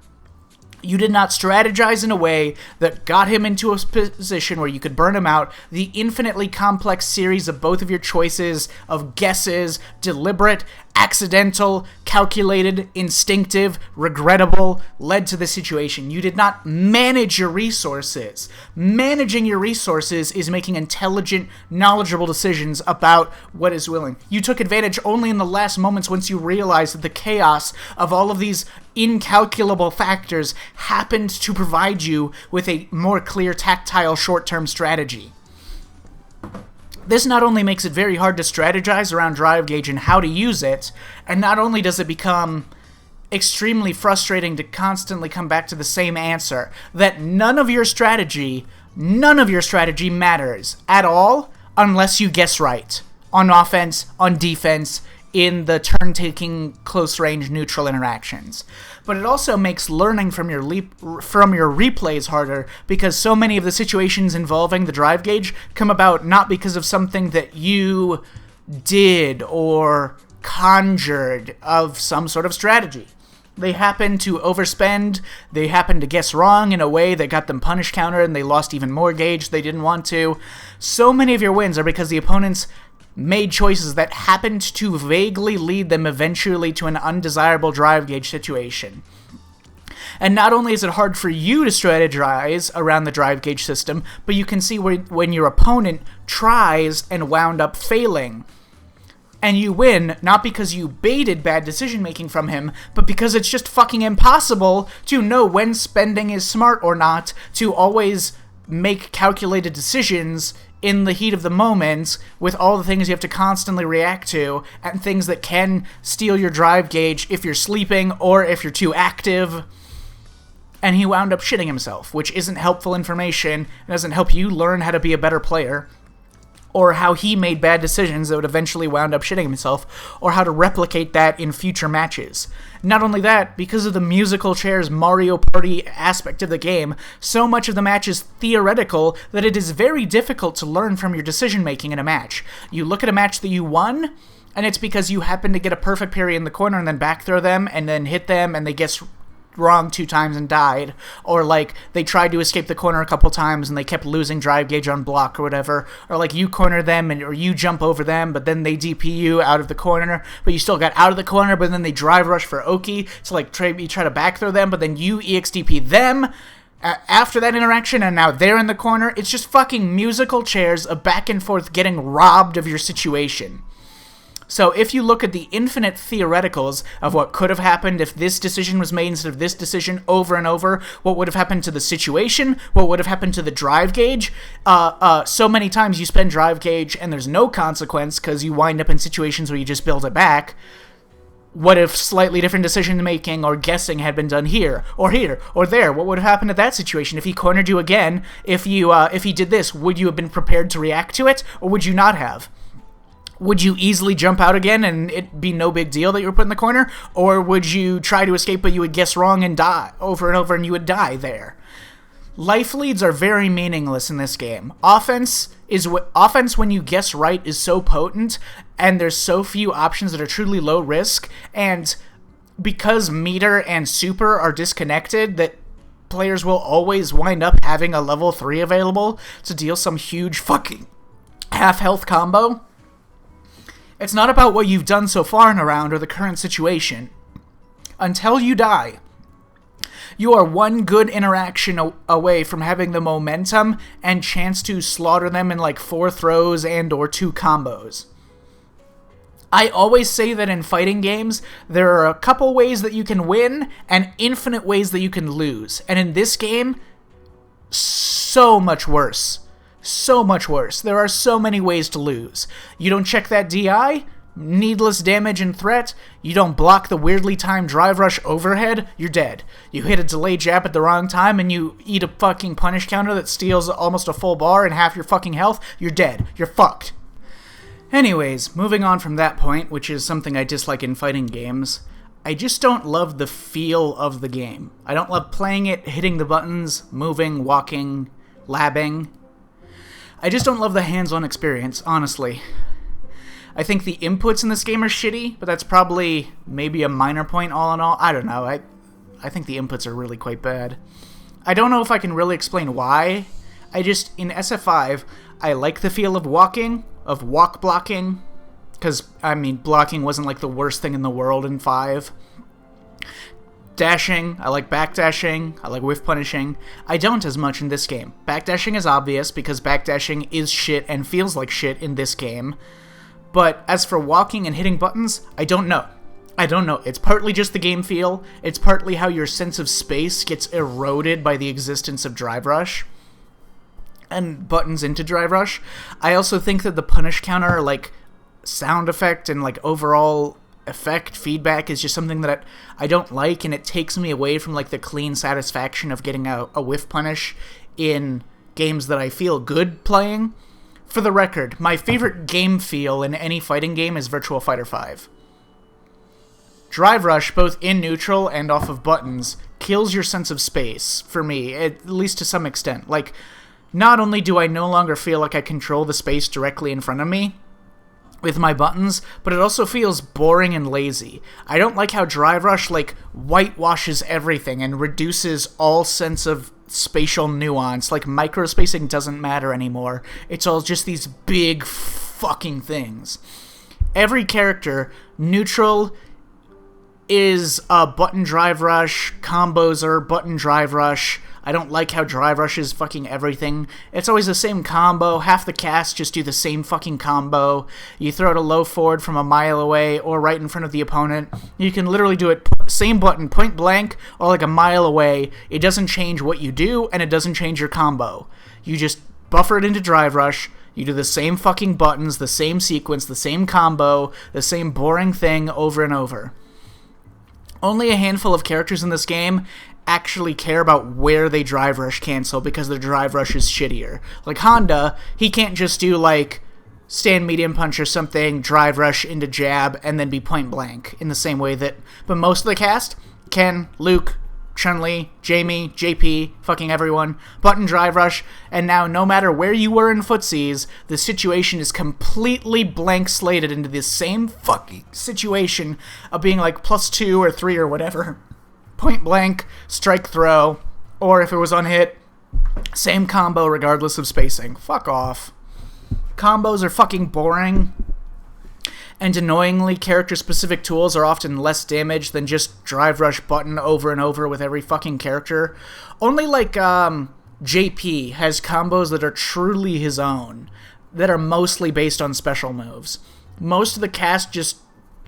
You did not strategize in a way that got him into a position where you could burn him out. The infinitely complex series of both of your choices of guesses, deliberate, accidental, calculated, instinctive, regrettable, led to the situation. You did not manage your resources. Managing your resources is making intelligent, knowledgeable decisions about what is willing. You took advantage only in the last moments once you realized that the chaos of all of these incalculable factors happened to provide you with a more clear, tactile, short-term strategy. This not only makes it very hard to strategize around drive gauge and how to use it, and not only does it become extremely frustrating to constantly come back to the same answer, that none of your strategy matters at all unless you guess right. On offense, on defense, in the turn-taking, close-range, neutral interactions. But it also makes learning from your replays harder, because so many of the situations involving the drive gauge come about not because of something that you did or conjured of some sort of strategy. They happen to overspend, they happen to guess wrong in a way that got them punish counter, and they lost even more gauge they didn't want to. So many of your wins are because the opponents made choices that happened to vaguely lead them eventually to an undesirable drive gauge situation. And not only is it hard for you to strategize around the drive gauge system, but you can see when your opponent tries and wound up failing. And you win, not because you baited bad decision-making from him, but because it's just fucking impossible to know when spending is smart or not, to always make calculated decisions in the heat of the moment with all the things you have to constantly react to, and things that can steal your drive gauge if you're sleeping or if you're too active. And he wound up shitting himself, which isn't helpful information, and doesn't help you learn how to be a better player, or how he made bad decisions that would eventually wound up shitting himself, or how to replicate that in future matches. Not only that, because of the musical chairs Mario Party aspect of the game, so much of the match is theoretical that it is very difficult to learn from your decision-making in a match. You look at a match that you won, and it's because you happen to get a perfect parry in the corner and then back throw them, and then hit them, and they guess wrong 2 times and died, or like they tried to escape the corner a couple times and they kept losing drive gauge on block or whatever, or like you corner them or you jump over them but then they DP you out of the corner, but you still got out of the corner, but then they drive rush for Oki, so like you try to back throw them, but then you EXDP them after that interaction, and now they're in the corner. It's just fucking musical chairs of back and forth getting robbed of your situation. So if you look at the infinite theoreticals of what could have happened if this decision was made instead of this decision over and over, what would have happened to the situation, what would have happened to the drive gauge, so many times you spend drive gauge and there's no consequence because you wind up in situations where you just build it back. What if slightly different decision-making or guessing had been done here, or there? What would have happened at that situation? If he cornered you again, if he did this, would you have been prepared to react to it, or would you not have? Would you easily jump out again and it be no big deal that you were put in the corner? Or would you try to escape but you would guess wrong and die over and over and you would die there? Life leads are very meaningless in this game. Offense when you guess right is so potent, and there's so few options that are truly low risk, and because meter and super are disconnected, that players will always wind up having a level 3 available to deal some huge fucking half-health combo. It's not about what you've done so far in a round or the current situation. Until you die, you are one good interaction away from having the momentum and chance to slaughter them in like 4 throws and or 2 combos. I always say that in fighting games, there are a couple ways that you can win and infinite ways that you can lose. And in this game, so much worse. So much worse. There are so many ways to lose. You don't check that DI, needless damage and threat. You don't block the weirdly timed drive rush overhead, you're dead. You hit a delay jab at the wrong time and you eat a fucking punish counter that steals almost a full bar and half your fucking health, you're dead. You're fucked. Anyways, moving on from that point, which is something I dislike in fighting games, I just don't love the feel of the game. I don't love playing it, hitting the buttons, moving, walking, labbing. I just don't love the hands-on experience, honestly. I think the inputs in this game are shitty, but that's probably maybe a minor point all in all. I don't know. I think the inputs are really quite bad. I don't know if I can really explain why. In SF5, I like the feel of walking, of walk blocking, because, I mean, blocking wasn't like the worst thing in the world in 5. Dashing, I like backdashing, I like whiff punishing. I don't as much in this game. Backdashing is obvious because backdashing is shit and feels like shit in this game. But as for walking and hitting buttons, I don't know. It's partly just the game feel. It's partly how your sense of space gets eroded by the existence of drive rush and buttons into drive rush. I also think that the punish counter, like sound effect and like overall effect feedback is just something that I don't like, and it takes me away from like the clean satisfaction of getting a whiff punish in games that I feel good playing. For the record, my favorite game feel in any fighting game is Virtua Fighter 5. Drive rush, both in neutral and off of buttons, kills your sense of space, for me, at least to some extent. Like, not only do I no longer feel like I control the space directly in front of me with my buttons, but it also feels boring and lazy. I don't like how drive rush like whitewashes everything and reduces all sense of spatial nuance. Like microspacing doesn't matter anymore. It's all just these big fucking things. Every character, neutral, is button drive rush. Combos are button drive rush. I don't like how drive rush is fucking everything. It's always the same combo. Half the cast just do the same fucking combo. You throw it a low forward from a mile away or right in front of the opponent. You can literally do it same button, point blank, or like a mile away. It doesn't change what you do, and it doesn't change your combo. You just buffer it into drive rush. You do the same fucking buttons, the same sequence, the same combo, the same boring thing over and over. Only a handful of characters in this game actually care about where they drive rush cancel because their drive rush is shittier. Like Honda, he can't just do like stand medium punch or something, drive rush into jab, and then be point blank in the same way that... But most of the cast, Ken, Luke, Chun-Li, Jamie, JP, fucking everyone, button drive rush, and now no matter where you were in footsies, the situation is completely blank slated into the same fucking situation of being like +2 or 3 or whatever. Point blank, strike throw, or if it was unhit, same combo regardless of spacing. Fuck off. Combos are fucking boring. And annoyingly, character-specific tools are often less damage than just drive rush button over and over with every fucking character. Only, like, JP has combos that are truly his own, that are mostly based on special moves. Most of the cast just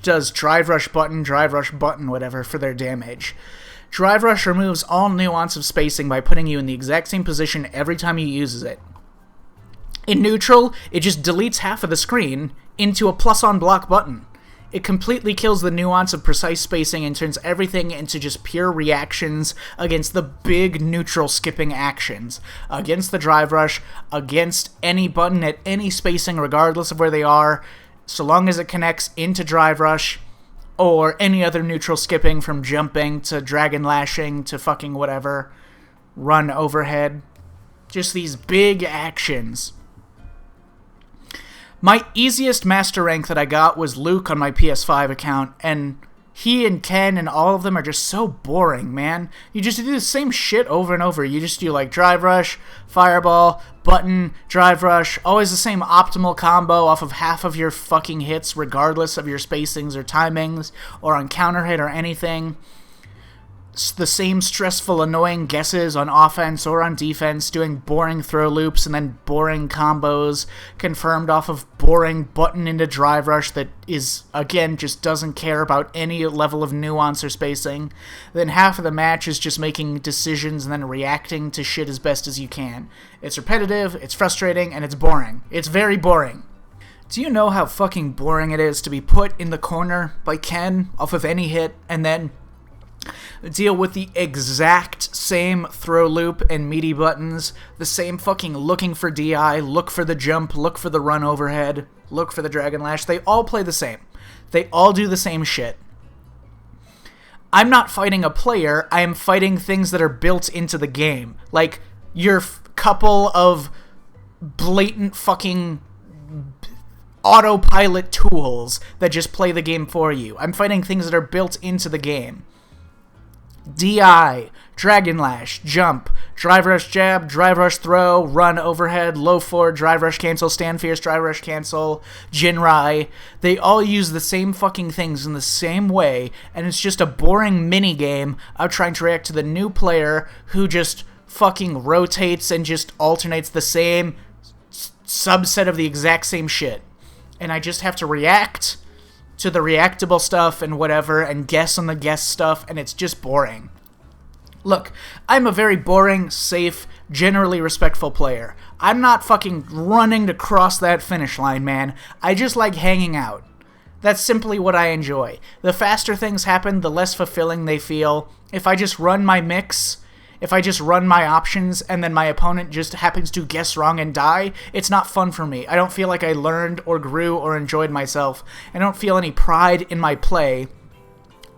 does drive rush button, whatever, for their damage. Drive rush removes all nuance of spacing by putting you in the exact same position every time he uses it. In neutral, it just deletes half of the screen into a plus on block button. It completely kills the nuance of precise spacing and turns everything into just pure reactions against the big neutral skipping actions. Against the drive rush, against any button at any spacing regardless of where they are, so long as it connects into drive rush, or any other neutral skipping from jumping to dragon lashing to fucking whatever, run overhead. Just these big actions. My easiest master rank that I got was Luke on my PS5 account, and he and Ken and all of them are just so boring, man. You just do the same shit over and over. You just do like drive rush, fireball, button, drive rush, always the same optimal combo off of half of your fucking hits regardless of your spacings or timings or on counter hit or anything. The same stressful, annoying guesses on offense or on defense, doing boring throw loops and then boring combos, confirmed off of boring button into drive rush that is, again, just doesn't care about any level of nuance or spacing. Then half of the match is just making decisions and then reacting to shit as best as you can. It's repetitive, it's frustrating, and it's boring. It's very boring. Do you know how fucking boring it is to be put in the corner by Ken off of any hit and then deal with the exact same throw loop and meaty buttons, the same fucking looking for DI, look for the jump, look for the run overhead, look for the dragon lash? They all play the same. They all do the same shit. I'm not fighting a player, I am fighting things that are built into the game. Like, your couple of blatant fucking autopilot tools that just play the game for you. I'm fighting things that are built into the game. DI, Dragon Lash, Jump, Drive Rush Jab, Drive Rush Throw, Run Overhead, Low Forward, Drive Rush Cancel, Stand Fierce, Drive Rush Cancel, Jinrai. They all use the same fucking things in the same way, and it's just a boring mini-game of trying to react to the new player who just fucking rotates and just alternates the same subset of the exact same shit. And I just have to react to the reactable stuff and whatever, and guess on the guess stuff, and it's just boring. Look, I'm a very boring, safe, generally respectful player. I'm not fucking running to cross that finish line, man. I just like hanging out. That's simply what I enjoy. The faster things happen, the less fulfilling they feel. If I just run my mix, if I just run my options and then my opponent just happens to guess wrong and die, it's not fun for me. I don't feel like I learned or grew or enjoyed myself. I don't feel any pride in my play.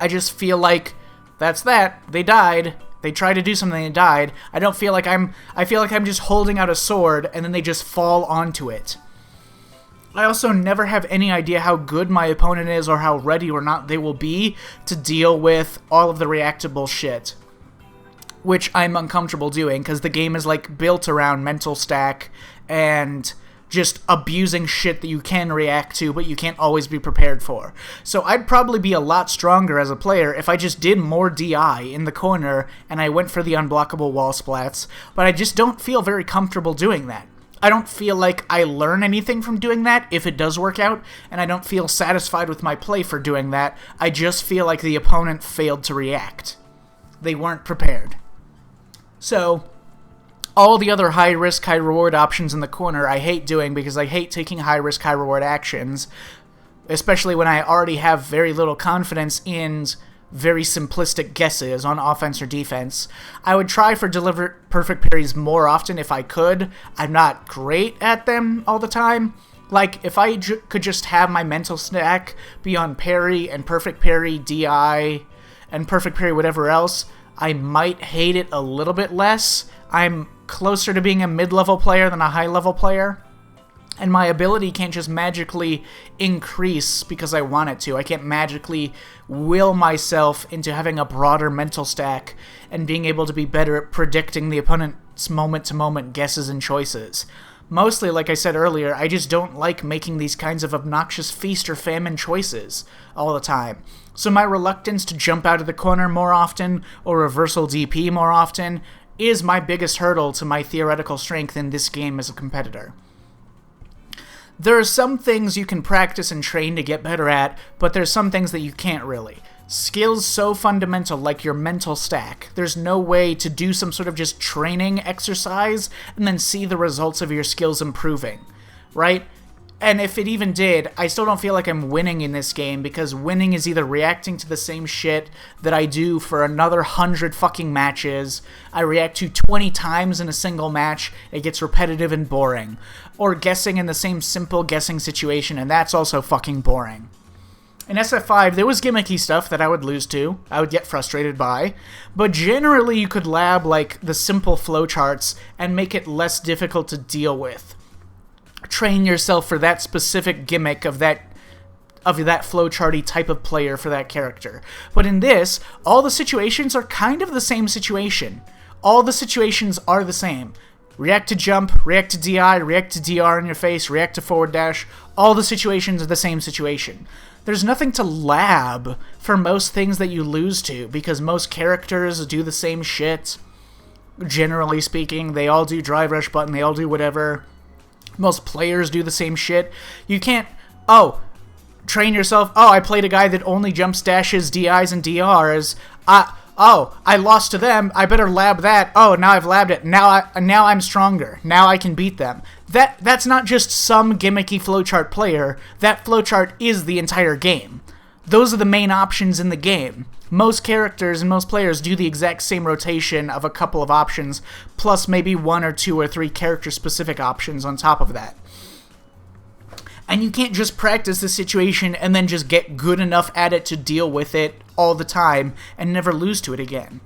I just feel like, that's that. They died. They tried to do something and died. I feel like I'm just holding out a sword and then they just fall onto it. I also never have any idea how good my opponent is or how ready or not they will be to deal with all of the reactable shit, which I'm uncomfortable doing because the game is like built around mental stack and just abusing shit that you can react to, but you can't always be prepared for. So I'd probably be a lot stronger as a player if I just did more DI in the corner and I went for the unblockable wall splats, but I just don't feel very comfortable doing that. I don't feel like I learn anything from doing that if it does work out, and I don't feel satisfied with my play for doing that. I just feel like the opponent failed to react. They weren't prepared. So all the other high-risk, high-reward options in the corner I hate doing because I hate taking high-risk, high-reward actions, especially when I already have very little confidence in very simplistic guesses on offense or defense. I would try for deliver perfect parries more often if I could. I'm not great at them all the time. Like, if I could just have my mental stack be on parry and perfect parry, DI, and perfect parry whatever else, I might hate it a little bit less. I'm closer to being a mid-level player than a high-level player, and my ability can't just magically increase because I want it to. I can't magically will myself into having a broader mental stack and being able to be better at predicting the opponent's moment-to-moment guesses and choices. Mostly, like I said earlier, I just don't like making these kinds of obnoxious feast or famine choices all the time. So my reluctance to jump out of the corner more often or reversal DP more often is my biggest hurdle to my theoretical strength in this game as a competitor. There are some things you can practice and train to get better at, but there's some things that you can't really. Skills so fundamental, like your mental stack. There's no way to do some sort of just training exercise and then see the results of your skills improving, right? And if it even did, I still don't feel like I'm winning in this game, because winning is either reacting to the same shit that I do for another 100 fucking matches, I react to 20 times in a single match, it gets repetitive and boring, or guessing in the same simple guessing situation, and that's also fucking boring. In SF5, there was gimmicky stuff that I would lose to, I would get frustrated by, but generally you could lab like the simple flowcharts and make it less difficult to deal with. Train yourself for that specific gimmick of that flowcharty type of player for that character. But in this, all the situations are kind of the same situation. All the situations are the same. React to jump, react to DI, react to DR in your face, react to forward dash. All the situations are the same situation. There's nothing to lab for most things that you lose to, because most characters do the same shit. Generally speaking, they all do drive rush button, they all do whatever. Most players do the same shit. You can't, train yourself, I played a guy that only jumps, dashes, DIs, and DRs. I lost to them, I better lab that. Now I've labbed it. Now I'm stronger. Now I can beat them. That's not just some gimmicky flowchart player. That flowchart is the entire game. Those are the main options in the game. Most characters and most players do the exact same rotation of a couple of options, plus maybe 1 or 2 or 3 character-specific options on top of that. And you can't just practice the situation and then just get good enough at it to deal with it all the time and never lose to it again.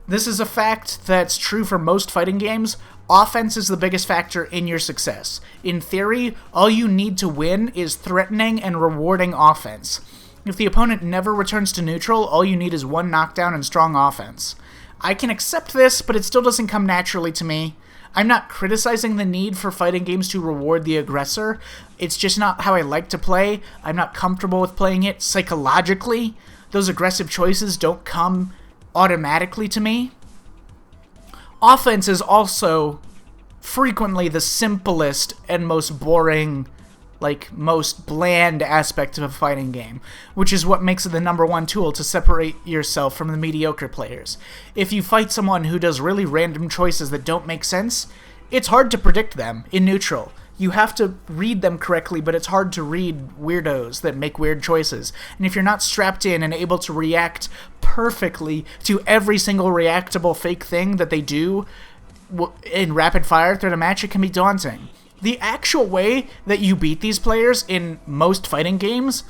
This is a fact that's true for most fighting games. Offense is the biggest factor in your success. In theory, all you need to win is threatening and rewarding offense. If the opponent never returns to neutral, all you need is one knockdown and strong offense. I can accept this, but it still doesn't come naturally to me. I'm not criticizing the need for fighting games to reward the aggressor. It's just not how I like to play. I'm not comfortable with playing it psychologically. Those aggressive choices don't come automatically to me. Offense is also frequently the simplest and most boring, most bland aspect of a fighting game, which is what makes it the #1 tool to separate yourself from the mediocre players. If you fight someone who does really random choices that don't make sense, it's hard to predict them in neutral. You have to read them correctly, but it's hard to read weirdos that make weird choices. And if you're not strapped in and able to react perfectly to every single reactable fake thing that they do in rapid fire throughout a match, it can be daunting. The actual way that you beat these players in most fighting games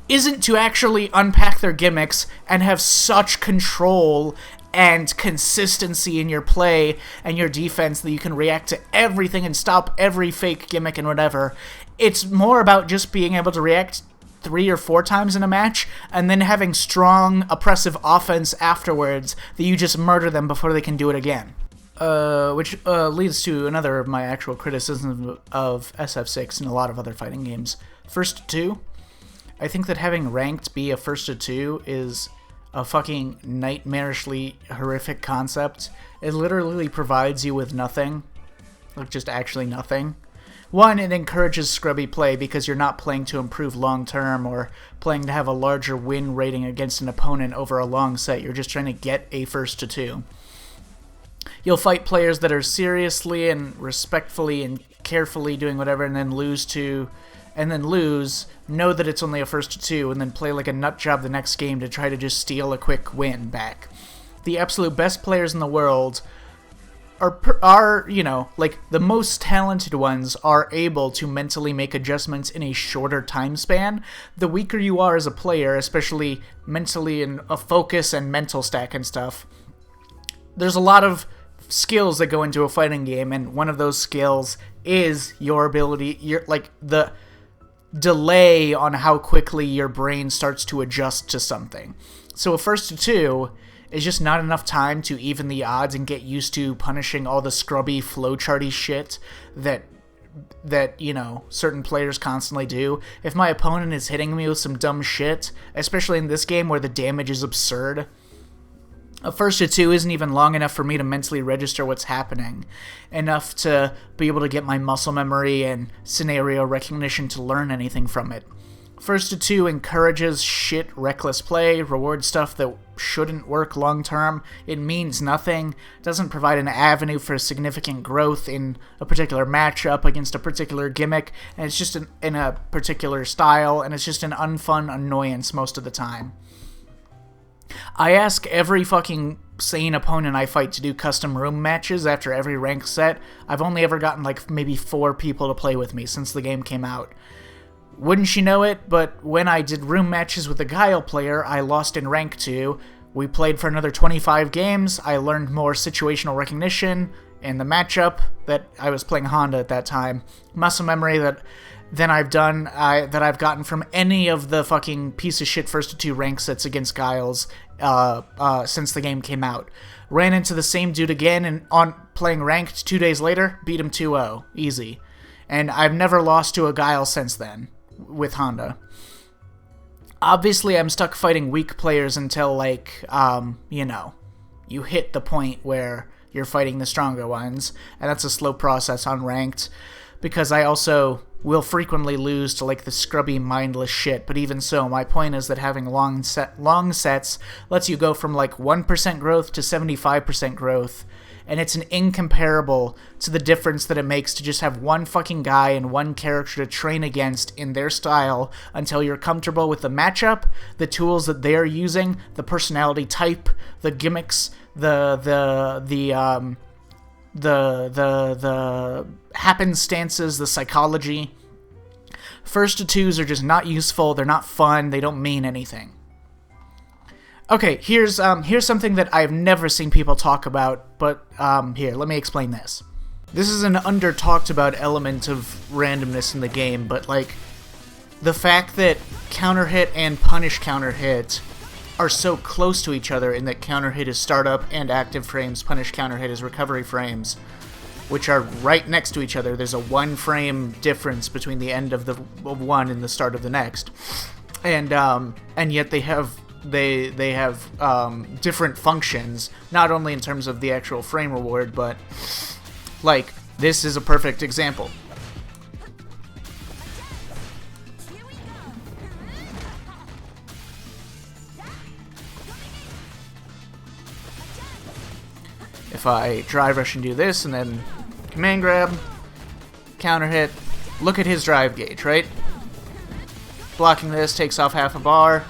isn't to actually unpack their gimmicks and have such control and consistency in your play and your defense that you can react to everything and stop every fake gimmick and whatever. It's more about just being able to react 3 or 4 times in a match and then having strong, oppressive offense afterwards that you just murder them before they can do it again. which leads to another of my actual criticisms of SF6 and a lot of other fighting games. First to two, I think that having ranked be a first to two is a fucking nightmarishly horrific concept. It literally provides you with nothing. Like, just actually nothing. One, it encourages scrubby play because you're not playing to improve long-term or playing to have a larger win rating against an opponent over a long set. You're just trying to get a first to two. You'll fight players that are seriously and respectfully and carefully doing whatever and then lose, know that it's only a first to two, and then play like a nut job the next game to try to just steal a quick win back. The absolute best players in the world are, you know, like, the most talented ones are able to mentally make adjustments in a shorter time span. The weaker you are as a player, especially mentally in a focus and mental stack and stuff, there's a lot of skills that go into a fighting game, and one of those skills is your ability, the delay on how quickly your brain starts to adjust to something. So a first to two is just not enough time to even the odds and get used to punishing all the scrubby flowcharty shit that you know, certain players constantly do. If my opponent is hitting me with some dumb shit, especially in this game where the damage is absurd, a first to two isn't even long enough for me to mentally register what's happening, enough to be able to get my muscle memory and scenario recognition to learn anything from it. First to two encourages shit reckless play, rewards stuff that shouldn't work long term, it means nothing, doesn't provide an avenue for significant growth in a particular matchup against a particular gimmick, and it's just in a particular style, and it's just an unfun annoyance most of the time. I ask every fucking sane opponent I fight to do custom room matches after every rank set. I've only ever gotten like maybe 4 people to play with me since the game came out. Wouldn't you know it, but when I did room matches with a Guile player, I lost in rank 2. We played for another 25 games, I learned more situational recognition in the matchup that I was playing Honda at that time. Muscle memory that I've gotten from any of the fucking piece of shit first to two rank sets against Guiles since the game came out. Ran into the same dude again and on playing ranked 2 days later, beat him 2-0. Easy. And I've never lost to a Guile since then with Honda. Obviously, I'm stuck fighting weak players until, like, you know, you hit the point where you're fighting the stronger ones, and that's a slow process on ranked, because I also will frequently lose to, like, the scrubby, mindless shit, but even so, my point is that having long sets lets you go from, like, 1% growth to 75% growth, and it's an incomparable to the difference that it makes to just have one fucking guy and one character to train against in their style until you're comfortable with the matchup, the tools that they're using, the personality type, the gimmicks, the happenstances, the psychology. First to twos are just not useful, they're not fun, they don't mean anything. Okay, here's something that I've never seen people talk about, but here, let me explain this. This is an under-talked about element of randomness in the game, but like, the fact that counter hit and punish counter hit are so close to each other in that counter hit is startup and active frames, punish counter hit is recovery frames, which are right next to each other. There's a 1 frame difference between the end of one and the start of the next, and yet they have different functions, not only in terms of the actual frame reward, but like, this is a perfect example. If I drive rush and do this, and then command grab, counter hit, look at his drive gauge, right? Blocking this takes off half a bar.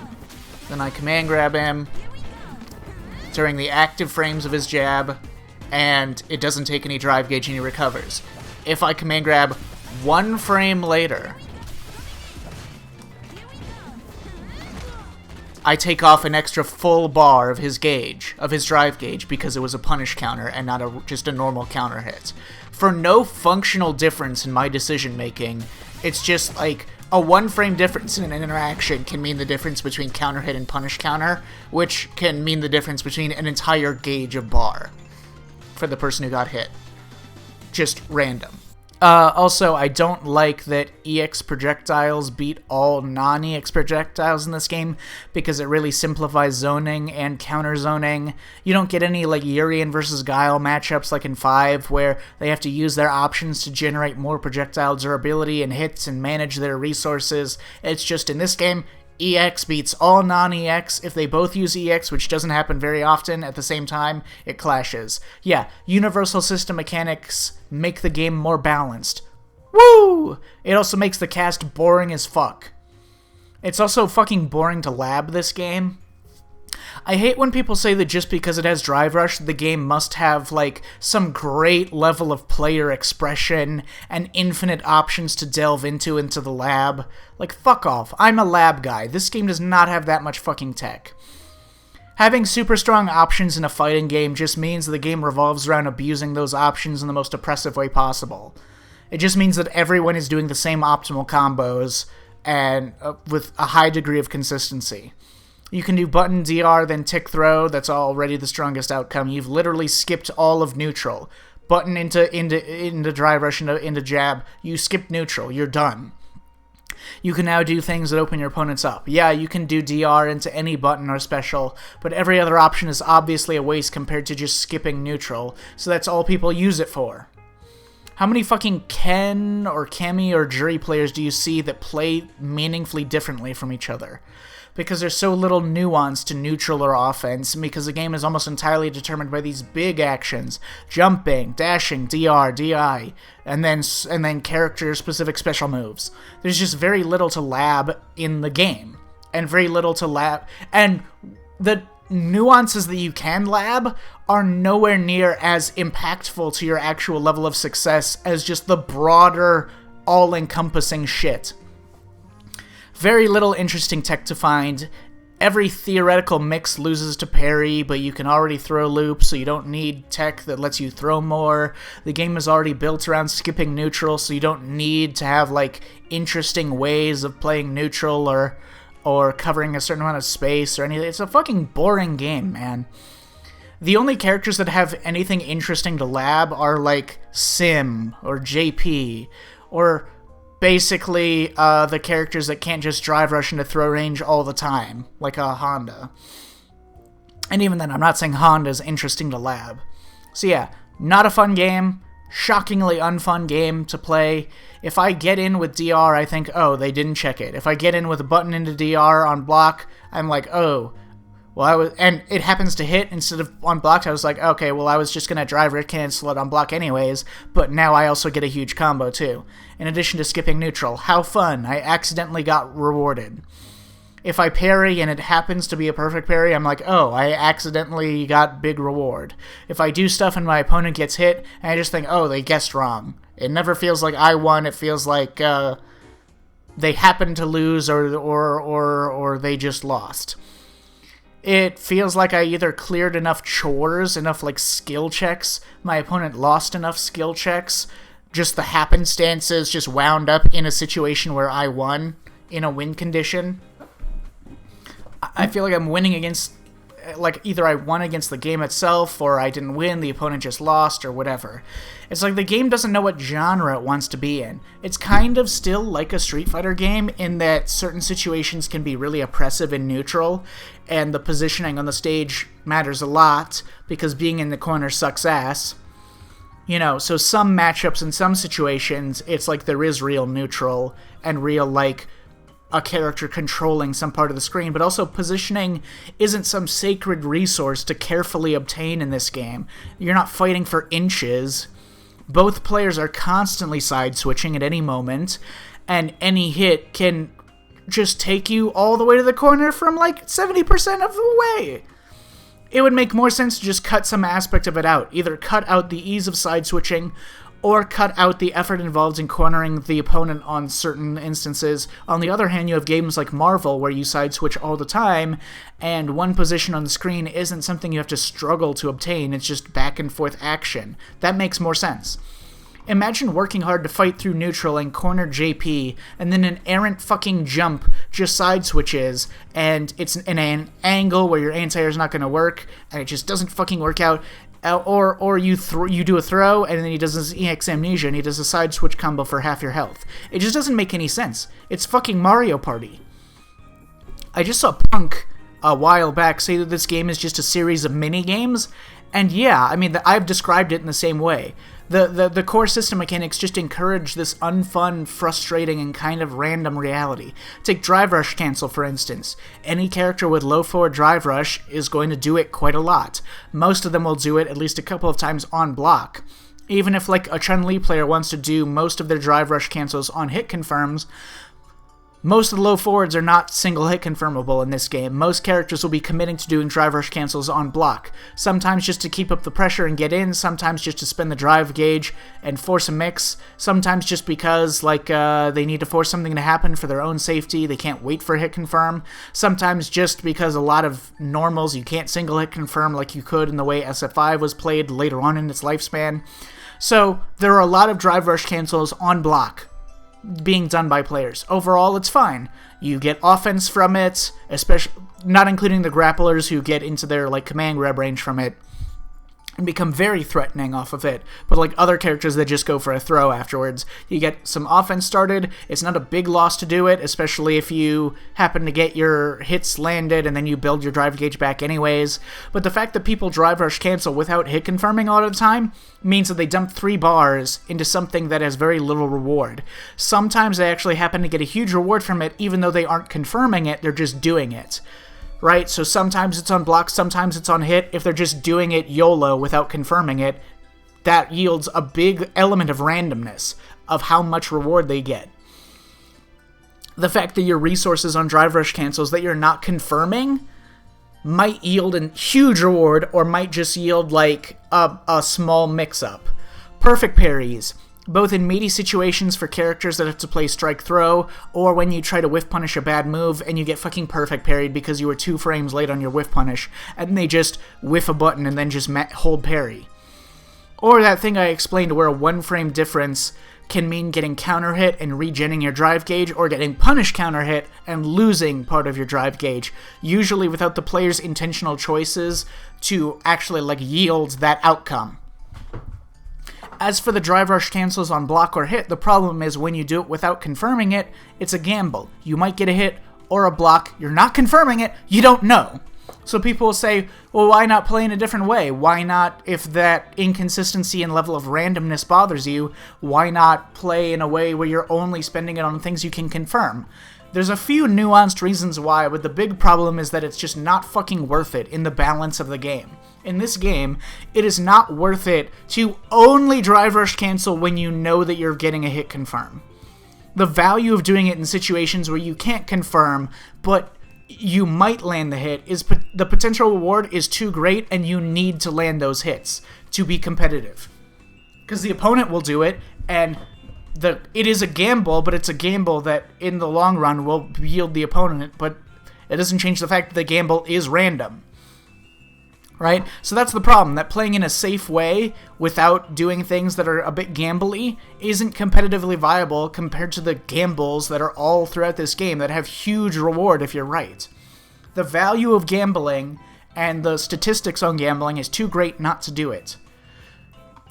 Then I command grab him during the active frames of his jab, and it doesn't take any drive gauge and he recovers. If I command grab 1 frame later, I take off an extra full bar of his gauge, of his drive gauge, because it was a punish counter and not just a normal counter hit. For no functional difference in my decision making, it's just like a 1 frame difference in an interaction can mean the difference between counter hit and punish counter, which can mean the difference between an entire gauge of bar. for the person who got hit. Just random. Also, I don't like that EX projectiles beat all non-EX projectiles in this game because it really simplifies zoning and counter-zoning. You don't get any like Urian versus Guile matchups like in 5 where they have to use their options to generate more projectile durability and hits and manage their resources. It's just in this game, EX beats all non-EX. If they both use EX, which doesn't happen very often at the same time, it clashes. Yeah, universal system mechanics make the game more balanced. Woo! It also makes the cast boring as fuck. It's also fucking boring to lab this game. I hate when people say that just because it has Drive Rush, the game must have, like, some great level of player expression and infinite options to delve into the lab. Like, fuck off. I'm a lab guy. This game does not have that much fucking tech. Having super strong options in a fighting game just means the game revolves around abusing those options in the most oppressive way possible. It just means that everyone is doing the same optimal combos and with a high degree of consistency. You can do button DR, then tick throw. That's already the strongest outcome. You've literally skipped all of neutral. Button into drive rush, into jab. You skipped neutral. You're done. You can now do things that open your opponents up. Yeah, you can do DR into any button or special, but every other option is obviously a waste compared to just skipping neutral, so that's all people use it for. How many fucking Ken or Kemi or Jury players do you see that play meaningfully differently from each other? Because there's so little nuance to neutral or offense, because the game is almost entirely determined by these big actions: jumping, dashing, DR, DI, and then character-specific special moves. There's just very little to lab in the game, and very little to lab, and the nuances that you can lab are nowhere near as impactful to your actual level of success as just the broader, all-encompassing shit. Very little interesting tech to find. Every theoretical mix loses to parry, but you can already throw loops, so you don't need tech that lets you throw more. The game is already built around skipping neutral, so you don't need to have, like, interesting ways of playing neutral or covering a certain amount of space or anything. It's a fucking boring game, man. The only characters that have anything interesting to lab are, like, Sim or JP or basically the characters that can't just drive rush into throw range all the time, like a Honda. And even then, I'm not saying Honda's interesting to lab. So yeah, not a fun game, shockingly unfun game to play. If I get in with DR, I think, oh, they didn't check it. If I get in with a button into DR on block, I'm like, oh, well, and it happens to hit instead of unblocked. I was like, okay, well, I was just going to drive or cancel it on block anyways, but now I also get a huge combo too. In addition to skipping neutral. How fun. I accidentally got rewarded. If I parry and it happens to be a perfect parry, I'm like, oh, I accidentally got big reward. If I do stuff and my opponent gets hit, and I just think, oh, they guessed wrong. It never feels like I won. It feels like they happened to lose or they just lost. It feels like I either cleared enough chores, enough like skill checks, my opponent lost enough skill checks, just the happenstances just wound up in a situation where I won in a win condition. I feel like I'm winning against, like, either I won against the game itself, or I didn't win, the opponent just lost, or whatever. It's like the game doesn't know what genre it wants to be in. It's kind of still like a Street Fighter game in that certain situations can be really oppressive and neutral, and the positioning on the stage matters a lot, because being in the corner sucks ass. You know, so some matchups in some situations, it's like there is real neutral, and real, like, a character controlling some part of the screen, but also positioning isn't some sacred resource to carefully obtain in this game. You're not fighting for inches. Both players are constantly side-switching at any moment, and any hit can just take you all the way to the corner from like 70% of the way. It would make more sense to just cut some aspect of it out. Either cut out the ease of side-switching, or cut out the effort involved in cornering the opponent on certain instances. On the other hand, you have games like Marvel where you side-switch all the time, and one position on the screen isn't something you have to struggle to obtain, it's just back-and-forth action. That makes more sense. Imagine working hard to fight through neutral and corner JP, and then an errant fucking jump just side-switches, and it's in an angle where your anti-air is not going to work, and it just doesn't fucking work out. Or you do a throw, and then he does his EX Amnesia, and he does a side switch combo for half your health. It just doesn't make any sense. It's fucking Mario Party. I just saw Punk a while back say that this game is just a series of mini-games, and yeah, I mean, I've described it in the same way. The core system mechanics just encourage this unfun, frustrating, and kind of random reality. Take Drive Rush Cancel, for instance. Any character with low forward Drive Rush is going to do it quite a lot. Most of them will do it at least a couple of times on block. Even if, like, a Chun-Li player wants to do most of their Drive Rush Cancels on hit confirms, most of the low forwards are not single hit confirmable in this game. Most characters will be committing to doing drive rush cancels on block. Sometimes just to keep up the pressure and get in, sometimes just to spend the drive gauge and force a mix, sometimes just because they need to force something to happen for their own safety, they can't wait for hit confirm, sometimes just because a lot of normals you can't single hit confirm like you could in the way SF5 was played later on in its lifespan. So there are a lot of drive rush cancels on block being done by players. Overall, it's fine. You get offense from it, especially not including the grapplers who get into their command grab range from it and become very threatening off of it. But other characters that just go for a throw afterwards, you get some offense started. It's not a big loss to do it, especially if you happen to get your hits landed and then you build your drive gauge back anyways. But the fact that people drive rush cancel without hit confirming a lot of the time means that they dump 3 bars into something that has very little reward. Sometimes they actually happen to get a huge reward from it, even though they aren't confirming it, they're just doing it. Right? So sometimes it's on block, sometimes it's on hit. If they're just doing it YOLO without confirming it, that yields a big element of randomness of how much reward they get. The fact that your resources on drive rush cancels that you're not confirming might yield a huge reward or might just yield a small mix-up. Perfect parries, both in meaty situations for characters that have to play strike throw, or when you try to whiff punish a bad move and you get fucking perfect parried because you were 2 frames late on your whiff punish, and they just whiff a button and then just hold parry. Or that thing I explained where a 1 frame difference can mean getting counter hit and regenning your drive gauge, or getting punish counter hit and losing part of your drive gauge, usually without the player's intentional choices to actually yield that outcome. As for the drive rush cancels on block or hit, the problem is when you do it without confirming it, it's a gamble. You might get a hit or a block, you're not confirming it, you don't know. So people will say, well, why not play in a different way? Why not, if that inconsistency and level of randomness bothers you, why not play in a way where you're only spending it on things you can confirm? There's a few nuanced reasons why, but the big problem is that it's just not fucking worth it in the balance of the game. In this game, it is not worth it to only drive rush cancel when you know that you're getting a hit confirm. The value of doing it in situations where you can't confirm, but you might land the hit, is the potential reward is too great, and you need to land those hits to be competitive. Because the opponent will do it, and it is a gamble, but it's a gamble that in the long run will yield the opponent, but it doesn't change the fact that the gamble is random. Right? So that's the problem, that playing in a safe way without doing things that are a bit gambly isn't competitively viable compared to the gambles that are all throughout this game that have huge reward if you're right. The value of gambling and the statistics on gambling is too great not to do it.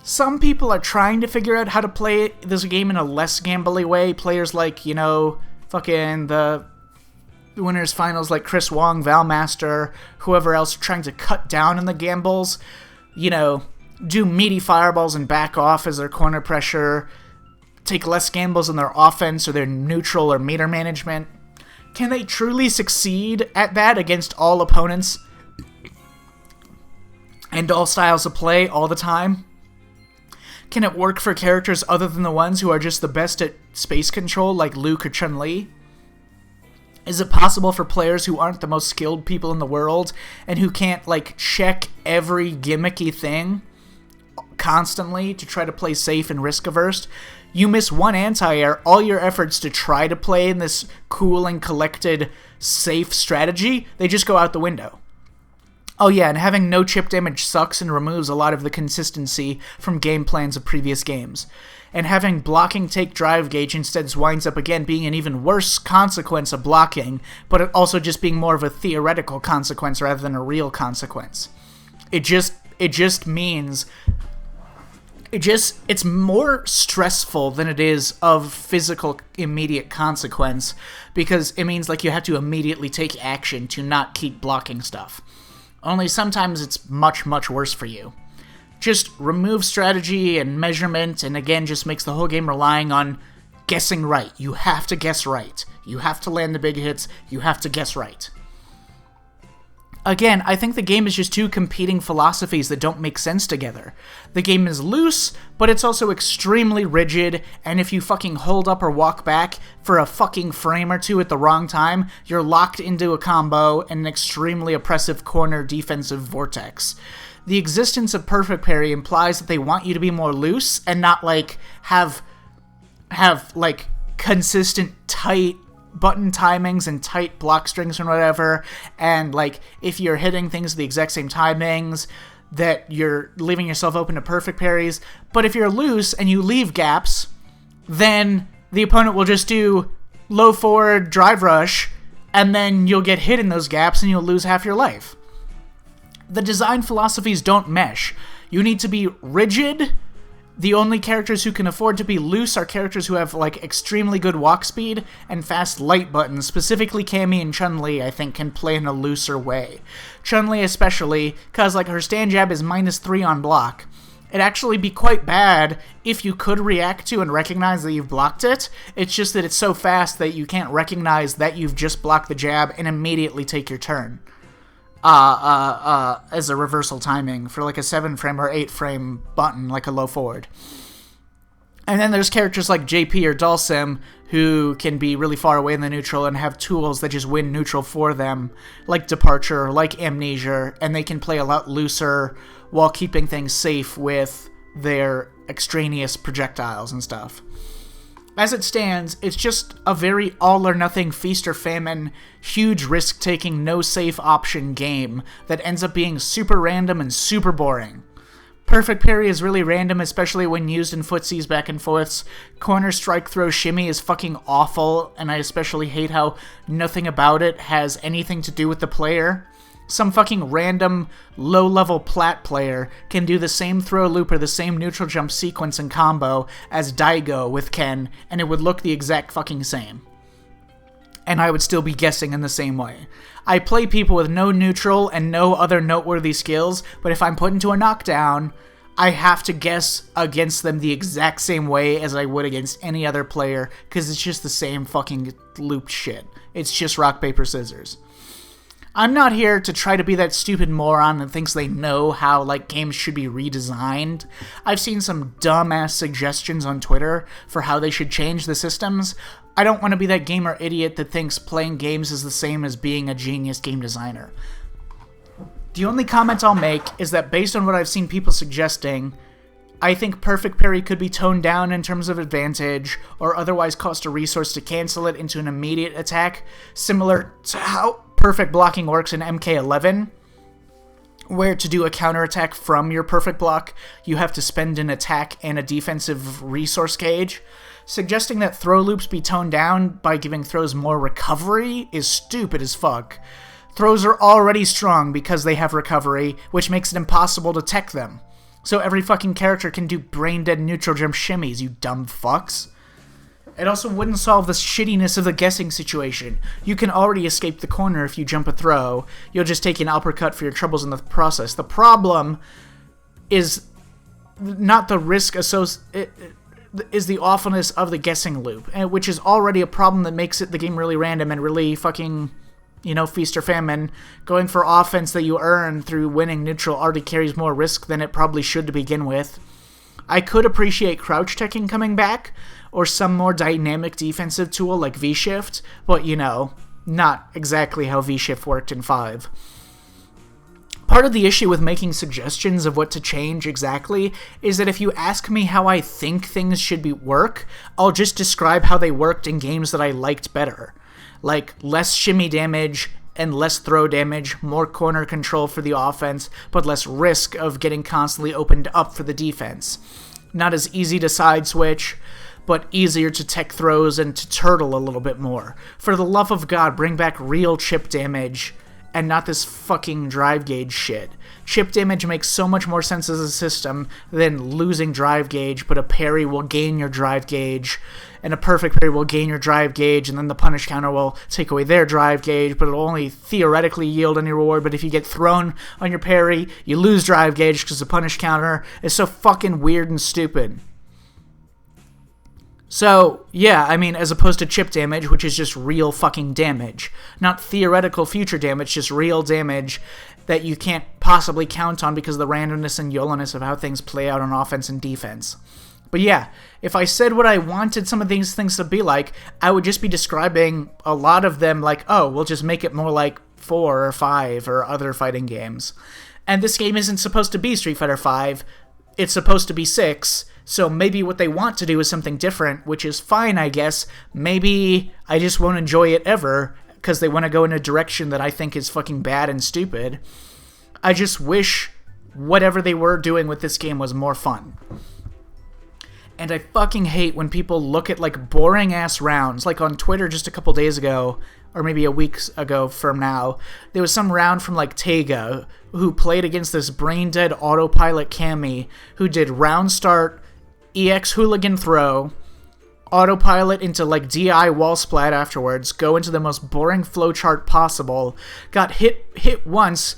Some people are trying to figure out how to play this game in a less gambly way. Players like, fucking the winners finals like Chris Wong, Valmaster, whoever else trying to cut down on the gambles, do meaty fireballs and back off as their corner pressure, take less gambles in their offense or their neutral or meter management. Can they truly succeed at that against all opponents and all styles of play all the time? Can it work for characters other than the ones who are just the best at space control like Luke or Chun-Li? Is it possible for players who aren't the most skilled people in the world and who can't, check every gimmicky thing constantly to try to play safe and risk-averse? You miss one anti-air, all your efforts to try to play in this cool and collected, safe strategy, they just go out the window. Oh yeah, and having no chip damage sucks and removes a lot of the consistency from game plans of previous games. And having blocking take drive gauge instead winds up again being an even worse consequence of blocking, but it also just being more of a theoretical consequence rather than a real consequence. It just It just means it's more stressful than it is of physical immediate consequence, because it means like you have to immediately take action to not keep blocking stuff. Only sometimes it's much, much worse for you. Just remove strategy and measurement, and again just makes the whole game relying on guessing right. You have to guess right. You have to land the big hits. You have to guess right. Again, I think the game is just two competing philosophies that don't make sense together. The game is loose, but it's also extremely rigid, and if you fucking hold up or walk back for a fucking frame or two at the wrong time, you're locked into a combo and an extremely oppressive corner defensive vortex. The existence of perfect parry implies that they want you to be more loose and not, like, have like, consistent, tight button timings and tight block strings and whatever, and like if you're hitting things at the exact same timings, that you're leaving yourself open to perfect parries. But if you're loose and you leave gaps, then the opponent will just do low forward drive rush, and then you'll get hit in those gaps and you'll lose half your life. The design philosophies don't mesh. You need to be rigid. The only characters who can afford to be loose are characters who have, like, extremely good walk speed and fast light buttons. Specifically, Cammy and Chun-Li, I think, can play in a looser way. Chun-Li especially, because, like, her stand jab is -3 on block. It'd actually be quite bad if you could react to and recognize that you've blocked it. It's just that it's so fast that you can't recognize that you've just blocked the jab and immediately take your turn. As a reversal timing for like a 7-frame or 8-frame button, like a low forward. And then there's characters like JP or Dulcim who can be really far away in the neutral and have tools that just win neutral for them, like Departure, like Amnesia, and they can play a lot looser while keeping things safe with their extraneous projectiles and stuff. As it stands, it's just a very all-or-nothing, feast-or-famine, huge risk-taking, no-safe option game that ends up being super random and super boring. Perfect parry is really random, especially when used in footsies back and forths. Corner strike throw shimmy is fucking awful, and I especially hate how nothing about it has anything to do with the player. Some fucking random, low-level plat player can do the same throw loop or the same neutral jump sequence and combo as Daigo with Ken, and it would look the exact fucking same. And I would still be guessing in the same way. I play people with no neutral and no other noteworthy skills, but if I'm put into a knockdown, I have to guess against them the exact same way as I would against any other player, because it's just the same fucking looped shit. It's just rock, paper, scissors. I'm not here to try to be that stupid moron that thinks they know how, like, games should be redesigned. I've seen some dumbass suggestions on Twitter for how they should change the systems. I don't want to be that gamer idiot that thinks playing games is the same as being a genius game designer. The only comment I'll make is that based on what I've seen people suggesting, I think perfect parry could be toned down in terms of advantage, or otherwise cost a resource to cancel it into an immediate attack, similar to how perfect blocking works in MK11, where to do a counterattack from your perfect block, you have to spend an attack and a defensive resource gauge. Suggesting that throw loops be toned down by giving throws more recovery is stupid as fuck. Throws are already strong because they have recovery, which makes it impossible to tech them. So every fucking character can do brain-dead neutral jump shimmies, you dumb fucks. It also wouldn't solve the shittiness of the guessing situation. You can already escape the corner if you jump a throw. You'll just take an uppercut for your troubles in the process. The problem is not the risk is the awfulness of the guessing loop, which is already a problem that makes the game really random and really fucking, feast or famine. Going for offense that you earn through winning neutral already carries more risk than it probably should to begin with. I could appreciate crouch teching coming back, or some more dynamic defensive tool like V-Shift, but, not exactly how V-Shift worked in 5. Part of the issue with making suggestions of what to change exactly is that if you ask me how I think things should work, I'll just describe how they worked in games that I liked better. Like, less shimmy damage and less throw damage, more corner control for the offense, but less risk of getting constantly opened up for the defense. Not as easy to side switch, but easier to tech throws and to turtle a little bit more. For the love of God, bring back real chip damage and not this fucking drive gauge shit. Chip damage makes so much more sense as a system than losing drive gauge, but a parry will gain your drive gauge, and a perfect parry will gain your drive gauge, and then the punish counter will take away their drive gauge, but it'll only theoretically yield any reward. But if you get thrown on your parry, you lose drive gauge because the punish counter is so fucking weird and stupid. So, yeah, I mean, as opposed to chip damage, which is just real fucking damage. Not theoretical future damage, just real damage that you can't possibly count on because of the randomness and YOLO-ness of how things play out on offense and defense. But yeah, if I said what I wanted some of these things to be like, I would just be describing a lot of them like, oh, we'll just make it more like 4 or 5 or other fighting games. And this game isn't supposed to be Street Fighter V, it's supposed to be 6, so maybe what they want to do is something different, which is fine, I guess. Maybe I just won't enjoy it ever, because they want to go in a direction that I think is fucking bad and stupid. I just wish whatever they were doing with this game was more fun. And I fucking hate when people look at, like, boring-ass rounds. Like, on Twitter just a couple days ago, or maybe a week ago from now, there was some round from, like, Tega, who played against this brain-dead autopilot Cammy, who did round start, EX hooligan throw, autopilot into, like, DI wall splat afterwards, go into the most boring flowchart possible, got hit once,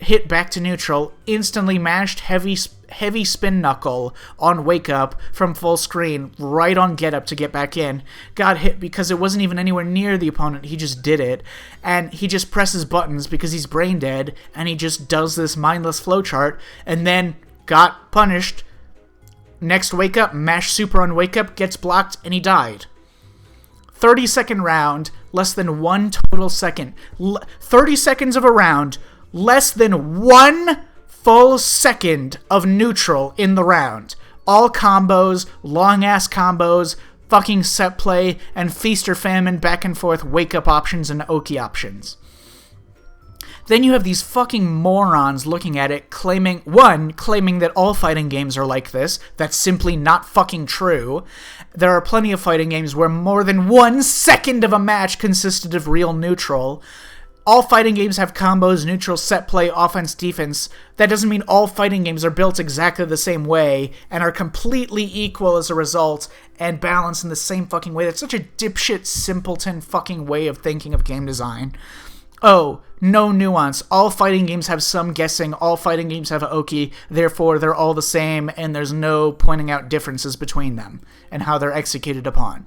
hit back to neutral, instantly mashed heavy spin knuckle on wake up from full screen right on get up to get back in, got hit because it wasn't even anywhere near the opponent, he just did it, and he just presses buttons because he's brain dead, and he just does this mindless flowchart, and then got punished. Next wake up, mash super on wake up, gets blocked, and he died. 30-second round, less than 1 total second. 30 seconds of a round, less than 1 full second of neutral in the round. All combos, long-ass combos, fucking set play, and feast or famine back and forth wake-up options and Oki options. Then you have these fucking morons looking at it, claiming that all fighting games are like this. That's simply not fucking true. There are plenty of fighting games where more than 1 second of a match consisted of real neutral. All fighting games have combos, neutral, set play, offense, defense. That doesn't mean all fighting games are built exactly the same way and are completely equal as a result and balanced in the same fucking way. That's such a dipshit, simpleton fucking way of thinking of game design. Oh, no nuance. All fighting games have some guessing. All fighting games have Oki. Therefore, they're all the same, and there's no pointing out differences between them and how they're executed upon.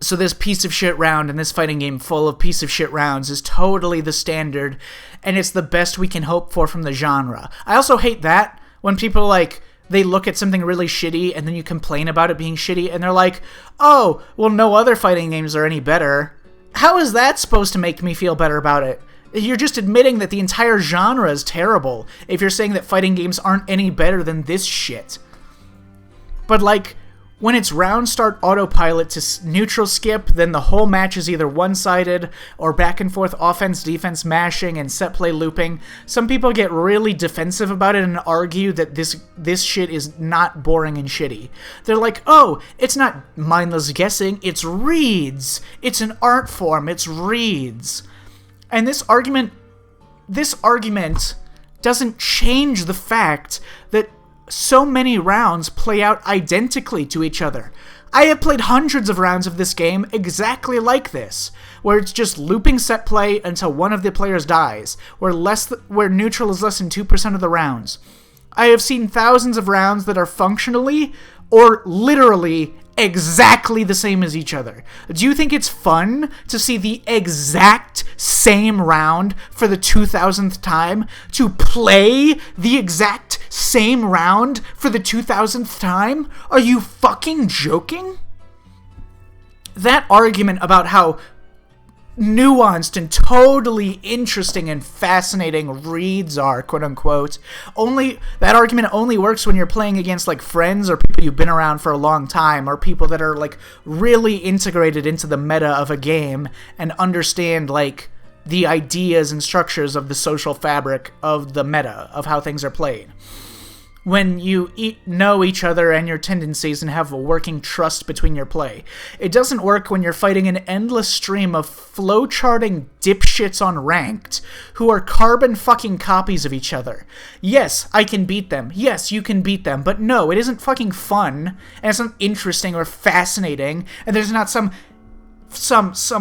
So this piece of shit round and this fighting game full of piece of shit rounds is totally the standard, and it's the best we can hope for from the genre. I also hate that when people, like, they look at something really shitty and then you complain about it being shitty, and they're like, oh, well, no other fighting games are any better. How is that supposed to make me feel better about it? You're just admitting that the entire genre is terrible if you're saying that fighting games aren't any better than this shit. But, like, when it's round start autopilot to neutral skip, then the whole match is either one-sided or back and forth offense, defense, mashing, and set play looping. Some people get really defensive about it and argue that this shit is not boring and shitty. They're like, oh, it's not mindless guessing, it's reads. It's an art form, it's reads. And this argument doesn't change the fact that so many rounds play out identically to each other. I have played hundreds of rounds of this game exactly like this, where it's just looping set play until one of the players dies, where neutral is less than 2% of the rounds. I have seen thousands of rounds that are functionally or literally exactly the same as each other. Do you think it's fun to see the exact same round for the 2000th time? To play the exact same round for the 2000th time? Are you fucking joking? That argument about how nuanced and totally interesting and fascinating reads are, quote-unquote, that argument only works when you're playing against, like, friends or people you've been around for a long time, or people that are, like, really integrated into the meta of a game and understand, like, the ideas and structures of the social fabric of the meta, of how things are played. when you know each other and your tendencies and have a working trust between your play. It doesn't work when you're fighting an endless stream of flowcharting dipshits on Ranked who are carbon fucking copies of each other. Yes, I can beat them. Yes, you can beat them. But no, it isn't fucking fun, and it's not interesting or fascinating, and there's not some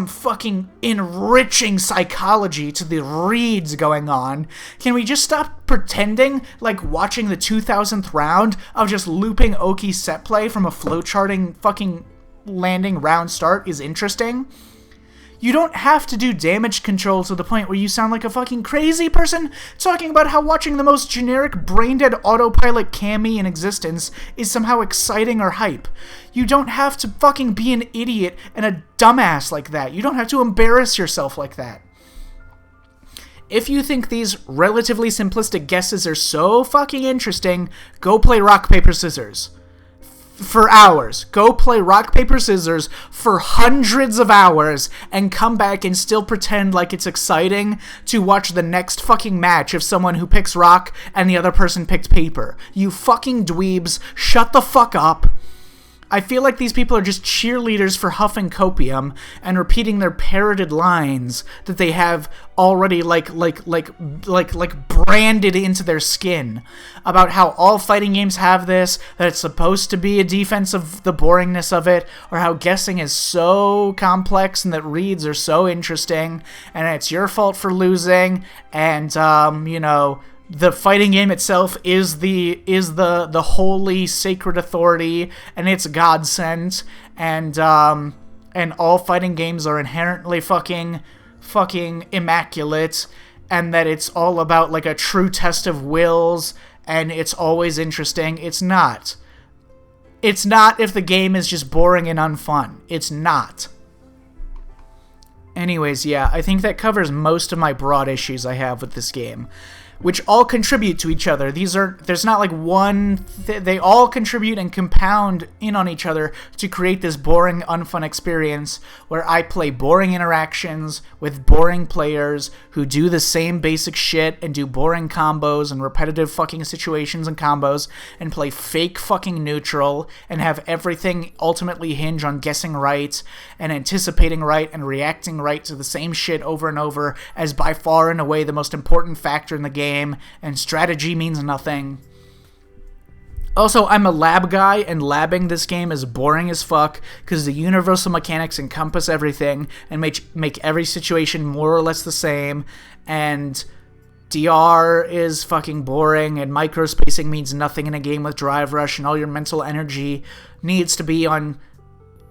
fucking enriching psychology to the reads going on. Can we just stop pretending like watching the 2000th round of just looping Oki set play from a flowcharting fucking landing round start is interesting? You don't have to do damage control to the point where you sound like a fucking crazy person talking about how watching the most generic brain-dead autopilot cami in existence is somehow exciting or hype. You don't have to fucking be an idiot and a dumbass like that. You don't have to embarrass yourself like that. If you think these relatively simplistic guesses are so fucking interesting, go play rock, paper, scissors. For hours. Go play rock, paper, scissors for hundreds of hours and come back and still pretend like it's exciting to watch the next fucking match of someone who picks rock and the other person picked paper. You fucking dweebs, shut the fuck up. I feel like these people are just cheerleaders for huffing copium and repeating their parroted lines that they have already like branded into their skin about how all fighting games have this, that it's supposed to be a defense of the boringness of it, or how guessing is so complex and that reads are so interesting and it's your fault for losing, and the fighting game itself is the holy sacred authority, and it's God sent, and all fighting games are inherently fucking immaculate, and that it's all about like a true test of wills, and it's always interesting. It's not. It's not if the game is just boring and unfun. It's not. Anyways, yeah, I think that covers most of my broad issues I have with this game, which all contribute to each other. There's not like one, they all contribute and compound in on each other to create this boring, unfun experience where I play boring interactions with boring players who do the same basic shit and do boring combos and repetitive fucking situations and combos and play fake fucking neutral and have everything ultimately hinge on guessing right and anticipating right and reacting right to the same shit over and over as by far and away the most important factor in the game, and strategy means nothing. Also, I'm a lab guy, and labbing this game is boring as fuck because the universal mechanics encompass everything and make every situation more or less the same, and DR is fucking boring, and microspacing means nothing in a game with Drive Rush, and all your mental energy needs to be on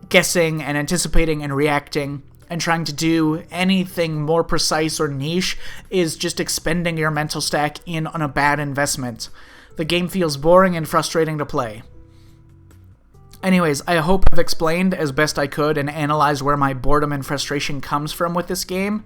guessing and anticipating and reacting, and trying to do anything more precise or niche is just expending your mental stack in on a bad investment. The game feels boring and frustrating to play. Anyways, I hope I've explained as best I could and analyzed where my boredom and frustration comes from with this game.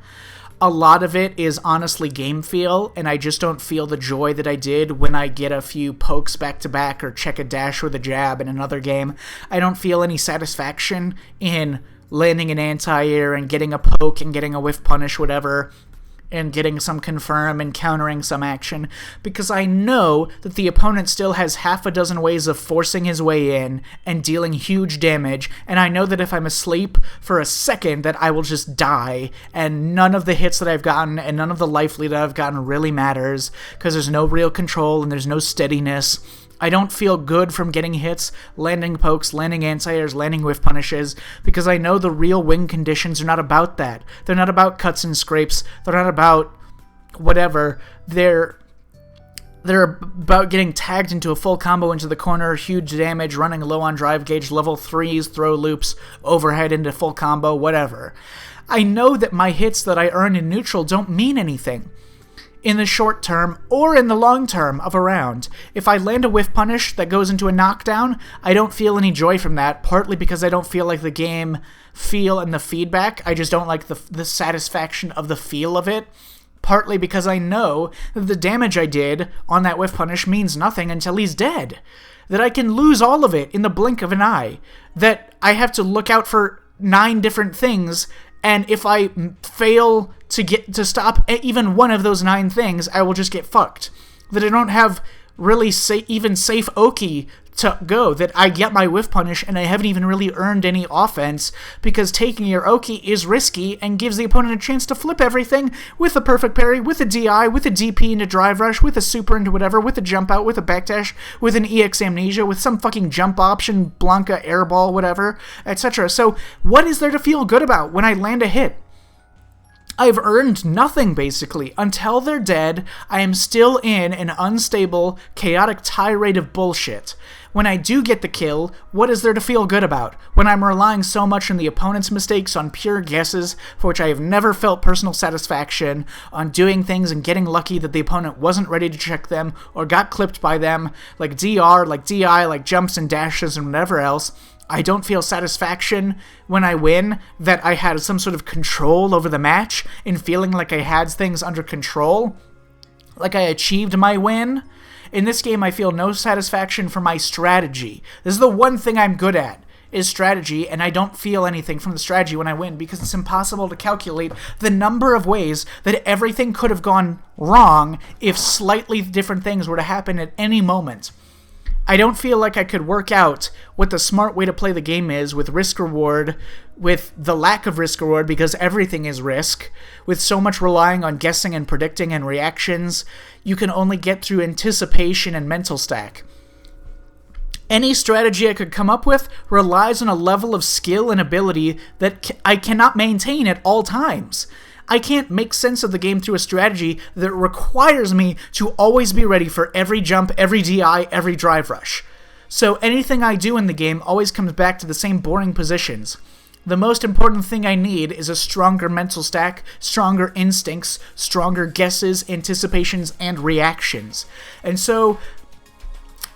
A lot of it is honestly game feel, and I just don't feel the joy that I did when I get a few pokes back to back or check a dash with a jab in another game. I don't feel any satisfaction in landing an anti-air and getting a poke and getting a whiff punish, whatever, and getting some confirm and countering some action, because I know that the opponent still has half a dozen ways of forcing his way in and dealing huge damage, and I know that if I'm asleep for a second that I will just die, and none of the hits that I've gotten and none of the life lead that I've gotten really matters, because there's no real control and there's no steadiness. I don't feel good from getting hits, landing pokes, landing anti-airs, landing whiff punishes, because I know the real win conditions are not about that. They're not about cuts and scrapes. They're not about whatever. They're about getting tagged into a full combo into the corner, huge damage, running low on drive gauge, level 3s, throw loops, overhead into full combo, whatever. I know that my hits that I earn in neutral don't mean anything in the short term or in the long term of a round. If I land a whiff punish that goes into a knockdown, I don't feel any joy from that, partly because I don't feel like the game feel and the feedback. I just don't like the satisfaction of the feel of it, partly because I know that the damage I did on that whiff punish means nothing until he's dead, that I can lose all of it in the blink of an eye, that I have to look out for 9 different things, and if I fail to stop even one of those 9 things, I will just get fucked. That I don't have really even safe Oki to go, that I get my whiff punish and I haven't even really earned any offense, because taking your Oki is risky and gives the opponent a chance to flip everything with a perfect parry, with a DI, with a DP into drive rush, with a super into whatever, with a jump out, with a backdash, with an EX amnesia, with some fucking jump option, Blanca airball, whatever, etc. So what is there to feel good about when I land a hit? I've earned nothing, basically. Until they're dead, I am still in an unstable, chaotic tirade of bullshit. When I do get the kill, what is there to feel good about? When I'm relying so much on the opponent's mistakes, on pure guesses, for which I have never felt personal satisfaction, on doing things and getting lucky that the opponent wasn't ready to check them, or got clipped by them, like DR, like DI, like jumps and dashes and whatever else. I don't feel satisfaction when I win, that I had some sort of control over the match, and feeling like I had things under control, like I achieved my win. In this game, I feel no satisfaction for my strategy. This is the one thing I'm good at, is strategy, and I don't feel anything from the strategy when I win, because it's impossible to calculate the number of ways that everything could have gone wrong if slightly different things were to happen at any moment. I don't feel like I could work out what the smart way to play the game is, with risk-reward, with the lack of risk-reward because everything is risk, with so much relying on guessing and predicting and reactions. You can only get through anticipation and mental stack. Any strategy I could come up with relies on a level of skill and ability that I cannot maintain at all times. I can't make sense of the game through a strategy that requires me to always be ready for every jump, every DI, every drive rush. So anything I do in the game always comes back to the same boring positions. The most important thing I need is a stronger mental stack, stronger instincts, stronger guesses, anticipations, and reactions. And so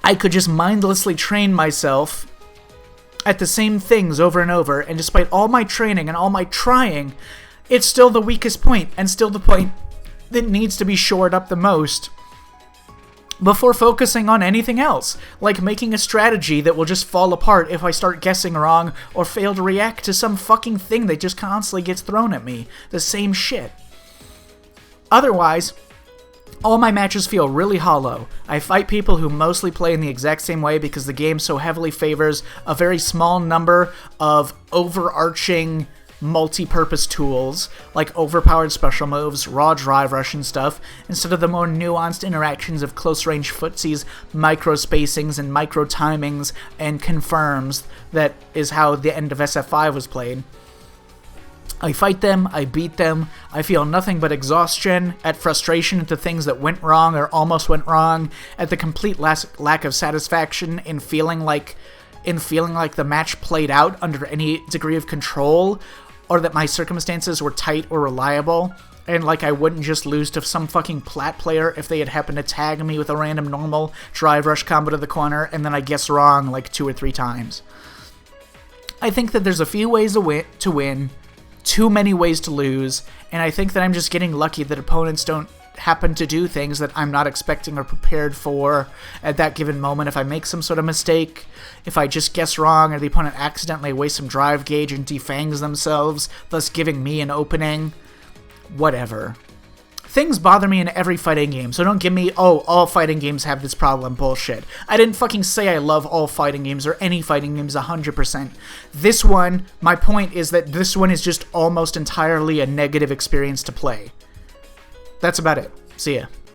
I could just mindlessly train myself at the same things over and over, and despite all my training and all my trying, it's still the weakest point, and still the point that needs to be shored up the most before focusing on anything else, like making a strategy that will just fall apart if I start guessing wrong or fail to react to some fucking thing that just constantly gets thrown at me. The same shit. Otherwise, all my matches feel really hollow. I fight people who mostly play in the exact same way because the game so heavily favors a very small number of overarching multi-purpose tools, like overpowered special moves, raw drive rush and stuff, instead of the more nuanced interactions of close-range footsies, micro-spacings, and micro-timings, and confirms. That is how the end of SF5 was played. I fight them, I beat them, I feel nothing but exhaustion, at frustration at the things that went wrong or almost went wrong, at the complete lack of satisfaction in feeling like the match played out under any degree of control, or that my circumstances were tight or reliable, and like I wouldn't just lose to some fucking plat player if they had happened to tag me with a random normal drive rush combo to the corner and then I guess wrong like 2 or 3 times. I think that there's a few ways to win, too many ways to lose, and I think that I'm just getting lucky that opponents don't happen to do things that I'm not expecting or prepared for at that given moment. If I make some sort of mistake, if I just guess wrong, or the opponent accidentally wastes some drive gauge and defangs themselves, thus giving me an opening, whatever. Things bother me in every fighting game, so don't give me, oh, all fighting games have this problem bullshit. I didn't fucking say I love all fighting games or any fighting games 100%. This one, my point is that this one is just almost entirely a negative experience to play. That's about it. See ya.